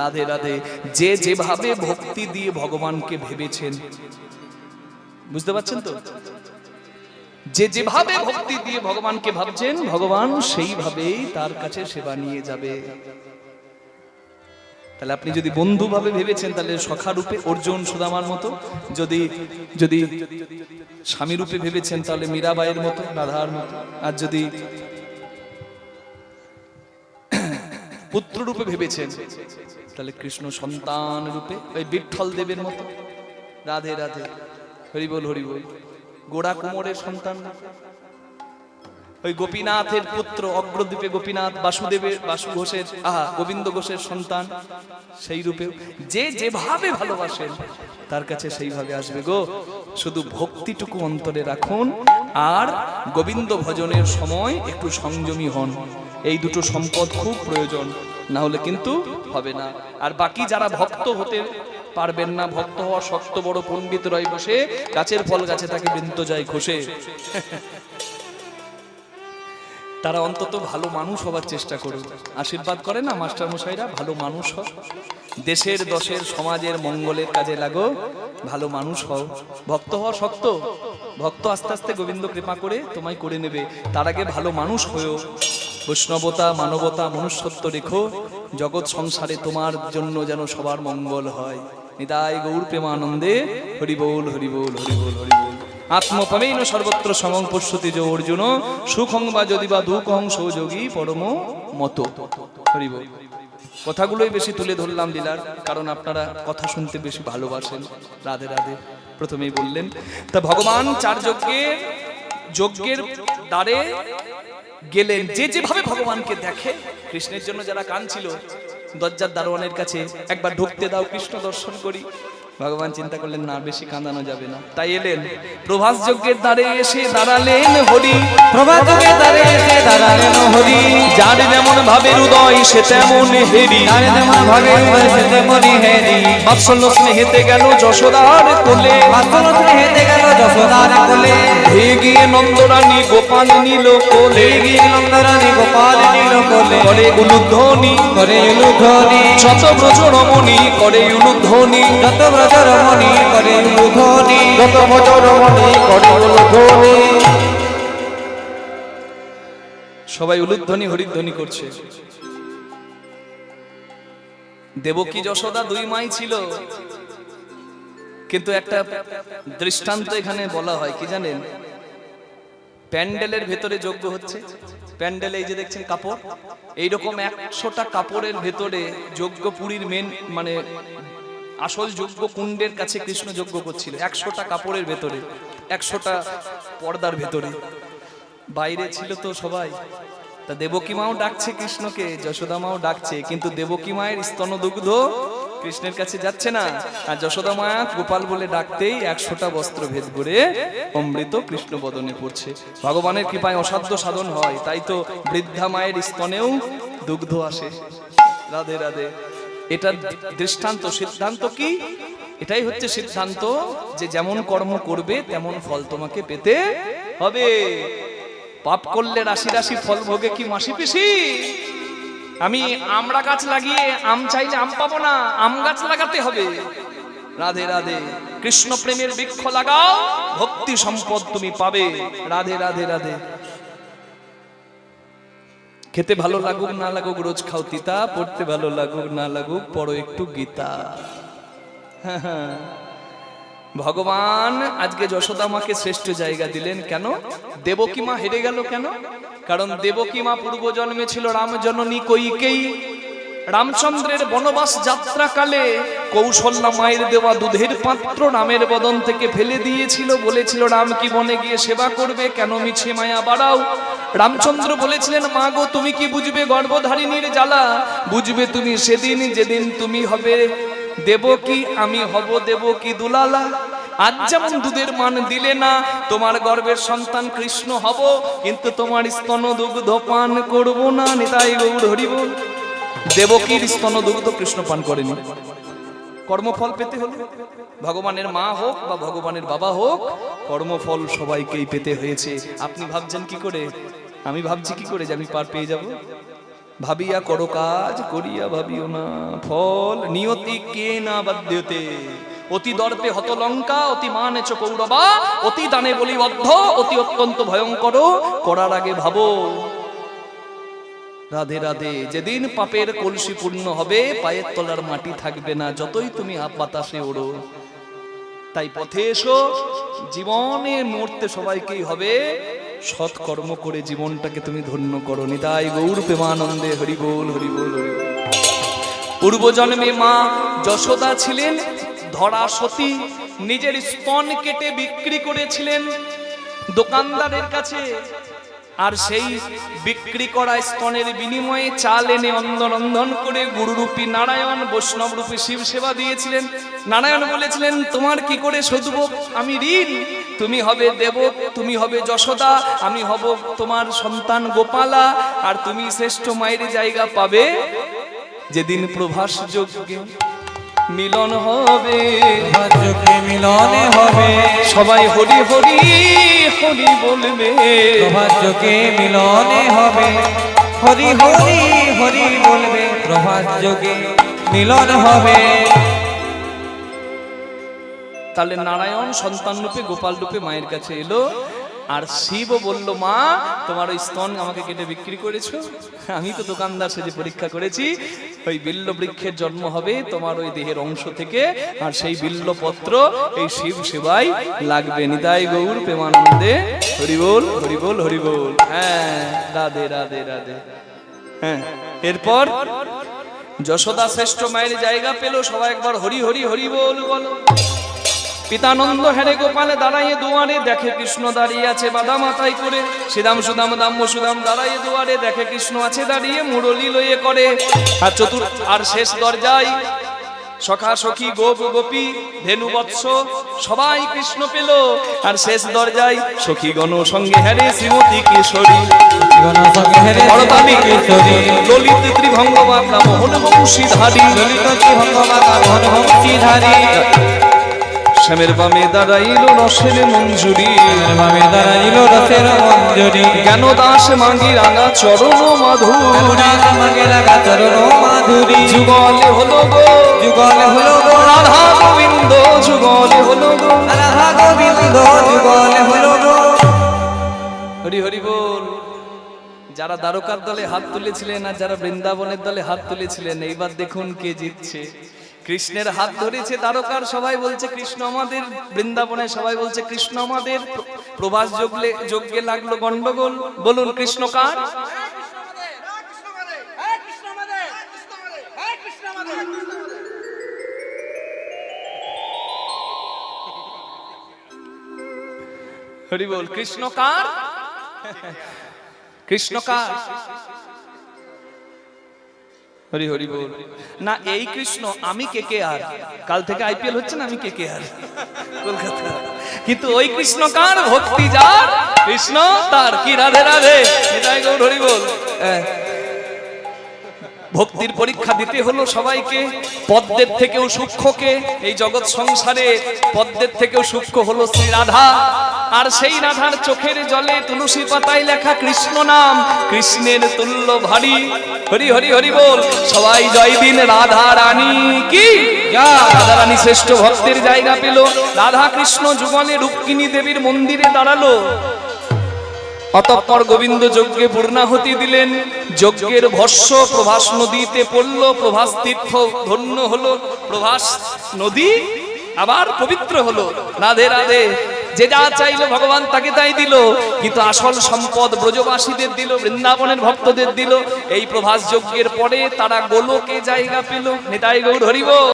রাধে রাধে। যে যেভাবে ভক্তি দিয়ে ভগবানকে ভেবেছেন, বুঝতে পারছেন তো? যে যেভাবে ভক্তি দিয়ে ভগবানকে ভাবছেন, ভগবান সেইভাবেই তার কাছে সেবা নিয়ে যাবে। তাহলে আপনি যদি বন্ধু ভাবে ভেবেছেন, তাহলে সখা রূপে অর্জুন সুদামার মতো। যদি যদি স্বামী রূপে ভেবেছেন, তাহলে মীরাবাইয়ের মতো, রাধার মতো। আর যদি পুত্র রূপে ভেবেছেন, তাহলে কৃষ্ণ সন্তান রূপে ওই বিঠ্ঠল দেবের মতো। রাধে রাধে। হরি বল হরি বল। গোড়া কুমোরের সন্তান, ওই গোপীনাথের পুত্র অগ্রদ্বীপে গোপীনাথ, বাসুদেবের বাসু ঘোষের গোবিন্দ ঘোষের সন্তান, সেই রূপেও যে যেভাবে ভালোবাসেন তার কাছে সেইভাবে আসবে গো। শুধু ভক্তিটুকু অন্তরে রাখুন, আর গোবিন্দ ভজনের সময় একটু সংযমী হন। এই দুটো সম্পদ খুব প্রয়োজন, না হলে কিন্তু হবে না। আর বাকি যারা ভক্ত হতে পারবেন না, ভক্ত হওয়া শক্ত, বড় পণ্ডিত রয় বসে, গাছের ফল গাছে তাকে বৃন্ত যায় খসে, তারা অন্তত ভালো মানুষ হবার চেষ্টা করুন। আশীর্বাদ করে না মাস্টার মশাইরা, ভালো মানুষ হও, দেশের দশের সমাজের মঙ্গলের কাজে লাগো, ভালো মানুষ হও। ভক্ত হওয়া শক্ত, ভক্ত আস্তে আস্তে গোবিন্দ কৃপা করে তোমায় করে নেবে। তার আগে ভালো মানুষ হয়েও বৈষ্ণবতা, মানবতা, মনুষ্যত্ব রেখো। জগৎ সংসারে তোমার জন্য যেন সবার মঙ্গল হয়। নিতাই গৌর প্রেমানন্দে। হরি বল হরি বল হরি বল হরি বল। আত্মপমেন সর্বত্র সমং পশ্যতি যে অর্জুন, সুখং বা যদি বা দুঃখং সৌযোগী পরম মত। হরি বল। কথাগুলোই বেশি তুলে ধরলাম লীলার, কারণ আপনারা কথা শুনতে বেশি ভালোবাসেন। রাধে রাধে। প্রথমেই বললেন তা ভগবান চার যজ্ঞের দ্বারে গেলেন। যে যেভাবে ভগবানকে দেখে, কৃষ্ণের জন্য যারা কাঁদছিল দরজার দারোয়ানের কাছে, একবার ঢুকতে দাও, কৃষ্ণ দর্শন করি। ভগবান চিন্তা করলেন না, বেশি কাঁদানো যাবে না। তাই এলেন প্রভাস যজ্ঞের দ্বারে এসে দাঁড়ালেন হরি। প্রভাস যজ্ঞের দ্বারে এসে দাঁড়ালেন হরি। যার যেমন ভাবের উদয় সে তেমন হেরি, যার যেমন ভাবের উদয় সে তেমনই হেরি। বাৎসল্য স্নেহেতে গেল যশোদার কোলে, বাৎসল্য স্নেহেতে গেল যশোদার কোলে। ধেয়ে গিয়ে নন্দরানী গোপাল নিল কোলে, গিয়ে নন্দরানী গোপাল নিল কোলে। করে উলুধ্বনি করে উলুধ্বনি, শত ব্রজ রমণী করে উলুধ্বনি, যত ব্রজ বছর মনি করে উলুধ্বনি, যত বছর মনি করে উলুধ্বনি। সবাই উলুধ্বনি হরিধ্বনি করছে। দেবকী যশোদা দুই মাই ছিল, কিন্তু একটা দৃষ্টান্ত এখানে বলা হয় কি জানেন? প্যান্ডেলের ভেতরে যজ্ঞ হচ্ছে, প্যান্ডেলে এই যে দেখছেন কাপড়, এইরকম 100টা কাপড়ের ভেতরে যজ্ঞ পুরীর মেন মানে আসল যজ্ঞ কুণ্ডের কাছে কৃষ্ণ যজ্ঞ করছিল। 100টা কাপড়ের ভেতরে, 100টা পর্দার ভেতরে, বাইরে ছিল তো সবাই। তা দেবকী মাও ডাকছে কৃষ্ণকে, যশোদা মাও ডাকছে, কিন্তু দেবকী মায়ের স্তনদুগ্ধ কৃষ্ণের কাছে যাচ্ছে না, আর যশোদা মা গোপাল বলে ডাকতেই 100টা বস্ত্র ভেদ করে অমৃত কৃষ্ণ বদনে পড়ছে। ভগবানের কৃপায় অসাধ্য সাধন হয়, তাই তো বৃদ্ধা মায়ের স্তনেও দুগ্ধ আসে। রাধে রাধে। এটা দৃষ্টান্ত। সিদ্ধান্ত কি? এটাই হচ্ছে সিদ্ধান্ত যে যেমন কর্ম করবে তেমন ফল তোমাকে পেতে হবে। পাপ করলে রাশি রাশি ফল ভোগে কি মাসি পিসি? আমি আমড়া গাছ লাগিয়ে আম চাইলে আম পাবো না, আম গাছ লাগাতে হবে। রাধে রাধে। কৃষ্ণ প্রেমের বৃক্ষ লাগাও, ভক্তি সম্পদ তুমি পাবে। রাধে রাধে রাধে। খেতে ভালো লাগুক না লাগুক রোজ খাও তিতা, পড়তে ভালো লাগুক না লাগুক পড়ো একটু গীতা। ভগবান আজকে যশোদা মাকে শ্রেষ্ঠ জায়গা দিলেন কেন? দেবকী মা হেরে গেল কেন? কারণ দেবকী মা পূর্ব জন্মে ছিল রাম জননী কইকেয়ী। রামচন্দ্রের বনবাস যাত্রাকালে কৌশল্যা মায়ের দেওয়া দুধের পাত্র রামের বদন থেকে ফেলে দিয়েছিল, বলেছিল রাম কি বনে গিয়ে সেবা করবে, কেন মিছে মায়া বাড়াও। রামচন্দ্র বলেছিলেন মা গো তুমি কি বুঝবে গর্ভধারিণীর জ্বালা, বুঝবে তুমি সেদিন যেদিন তুমি হবে দেবকী, আমি হব দেবকী দুলালা। আজ যেমন দুধের মান দিলে না, তোমার গর্ভের সন্তান কৃষ্ণ হব, কিন্তু তোমার স্তন দুগ্ধ পান করব না। নিতাই গৌর হরি বল। দেবকীর স্তন দুগ্ধ কৃষ্ণ পান করেনি। কর্মফল পেতে হলে ভগবানের মা হোক বা ভগবানের বাবা হোক, কর্মফল সবাইকেই পেতে হয়েছে। আপনি ভাবছেন কি করে, আমি ভাবছি কি করে যে আমি পার পেয়ে যাব? ভাবিয়া করো কাজ, করিয়া ভাবিও না ফল। নিয়তি কে না বাধ্যতে, অতি দর্পে হত লঙ্কা, অতি মানে চ কৌরবা, অতি দানে বলিবদ্ধ, অতি অত্যন্ত ভয়ঙ্কর, করার আগে ভাবো। রাধে রাধে। যেদিন পাপের কলসি পূর্ণ হবে, পায়ের তলার মাটি থাকবে না, যতই তুমি বাতাসে ওড়ো। তাই পথে এসো, জীবনে মরতে সবাইকেই হবে, সৎ কর্ম করে জীবনটাকে তুমি ধন্য করো। নিতাই গৌর প্রেমানন্দে হরি বল হরি বল হরি বল। পূর্ব জন্মে মা যশোদা ছিলেন ধরা সতী, নিজের স্তন কেটে বিক্রি করেছিলেন দোকানদারের কাছে, আর সেই বিক্রি করা স্তনের বিনিময়ে চাল এনে অন্দরন্ধন করে গুরুরূপী নারায়ণ বৈষ্ণব রূপী শিব সেবা দিয়েছিলেন। নারায়ণ বলেছিলেন তোমার কি করে শোধব আমি ঋণ, তুমি হবে দেবক, তুমি হবে যশোদা, আমি হব তোমার সন্তান গোপালা, আর তুমি শ্রেষ্ঠ মায়ের জায়গা পাবে যেদিন প্রভাস যজ্ঞে মিলন হবে। যজ্ঞে মিলনে হবে, সবাই হরি হরি হরি বলবে। প্রভাত যজ্ঞে মিলনে হবে, হরি হরি হরি বলবে। প্রভাত যজ্ঞে মিলন হবে। তাহলে নারায়ণ সন্তান রূপে গোপাল রূপে মায়ের কাছে এলো, আর শিব বলল মা তোমার ওই স্তন আমাকে কেটে বিক্রি করেছো, আমি তো দোকানদার সেজে পরীক্ষা করেছি, ওই বিল্ল বৃক্ষের জন্ম হবে তোমার ওই দেহের অংশ থেকে, আর সেই বিল্ল পত্র এই শিব সেবায় লাগবে। নিতাই গৌর প্রেমানন্দে হরি বল হরি বল হরি বল। হ্যাঁ রাধে রাধে রাধে। হ্যাঁ এরপর যশোদা শ্রেষ্ঠ মায়ের জায়গা পেল, সবাই একবার হরি হরি হরি বল বলো। পিতানন্দ হেরে গোপালে দাঁড়াইয়ে দুয়ারে, দেখে কৃষ্ণ দাঁড়িয়ে আছে বাদা মাথায় করে। শ্রীরাম সুদাম দাম্য সুদাম দাঁড়াইয়ে দুয়ারে, দেখে কৃষ্ণ আছে দাঁড়িয়ে মুরলি লইয়ে করে। আর শেষ দরজায় সখা সখী গোপ গোপী ধেনু বৎস সবাই কৃষ্ণ পেল, আর শেষ দরজায় সখী গণ সঙ্গে হেরে শ্রীমতী কিশোরী, বড়দামি কিশোরী, ললিত ত্রিভঙ্গ মাতা মোহন বংশীধারী, ললিত ত্রিভঙ্গ মাতা মোহন বংশীধারী। শ্যামের বামে দাঁড়াইল রসের মঞ্জুরি, বামে দাঁড়াইল রসের মঞ্জরি, জ্ঞান দাস মাঙ্গি রাঙা চরণ মাধুরী, মাগে লাগা চরণ মাধুরী, যুগলে হলো গো যুগল হলো গো রাধা গোবিন্দ, যুগলে হলো গো রাধা গোবিন্দ, যুগল হলো গো। হরি হরি বল। যারা দ্বারকার দলে হাত তুলেছিলেন আর যারা বৃন্দাবনের দলে হাত তুলেছিলেন, এইবার দেখুন কে জিতছে। কৃষ্ণের হাত ধরেছে দ্বারকার সবাই বলছে কৃষ্ণ আমাদের, বৃন্দাবনে সবাই বলছে কৃষ্ণ আমাদের। প্রভাস যজ্ঞে লাগলো গন্ডগোল। বলুন কৃষ্ণ কার? হরি বল। কৃষ্ণ কার? কৃষ্ণ কার? হরি হরি বল। না এই কৃষ্ণ আমি কে আর, কাল থেকে আইপিএল হচ্ছে না, আমি কে আর কলকাতা। কিন্তু ওই কৃষ্ণ কার? ভক্তি যার কৃষ্ণ তার। কি রাধে রাধে, এটাই গৌর হরি বল। ভক্তির পরীক্ষা দিতে হলো সবাইকে। পদ্মের থেকেও সূক্ষ্মকে, এই জগৎ সংসারে পদ্মের থেকেও সূক্ষ্ম হলো শ্রী রাধা। আর সেই রাধার চোখের জলে তুলসী পাতায় লেখা কৃষ্ণ নাম, কৃষ্ণের তুল্য ভারী। হরি হরি হরি বল। সবাই জয় দিন রাধা রানী কি। রাধা রানী শ্রেষ্ঠ ভক্তের জায়গা পেল। রাধা কৃষ্ণ যুগলে রুক্মিণী দেবীর মন্দিরে দাঁড়ালো। অতঃপর গোবিন্দ যজ্ঞে পূর্ণাহুতি দিলেন। যজ্ঞের ভস্য প্রভাস নদীতে পড়ল। প্রভাস তীর্থ ধন্য হলো। প্রভাস নদী আবার পবিত্র হলো। রাধে রাধে। যে যা চাইলো ভগবান তাকে তাই দিল, কিন্তু আসল সম্পদ ব্রজবাসীদের দিল, বৃন্দাবনের ভক্তদের দিল। এই প্রভাস যজ্ঞের পরে তারা গোলকে জায়গা পেল। নিতাই গৌর হরি বল।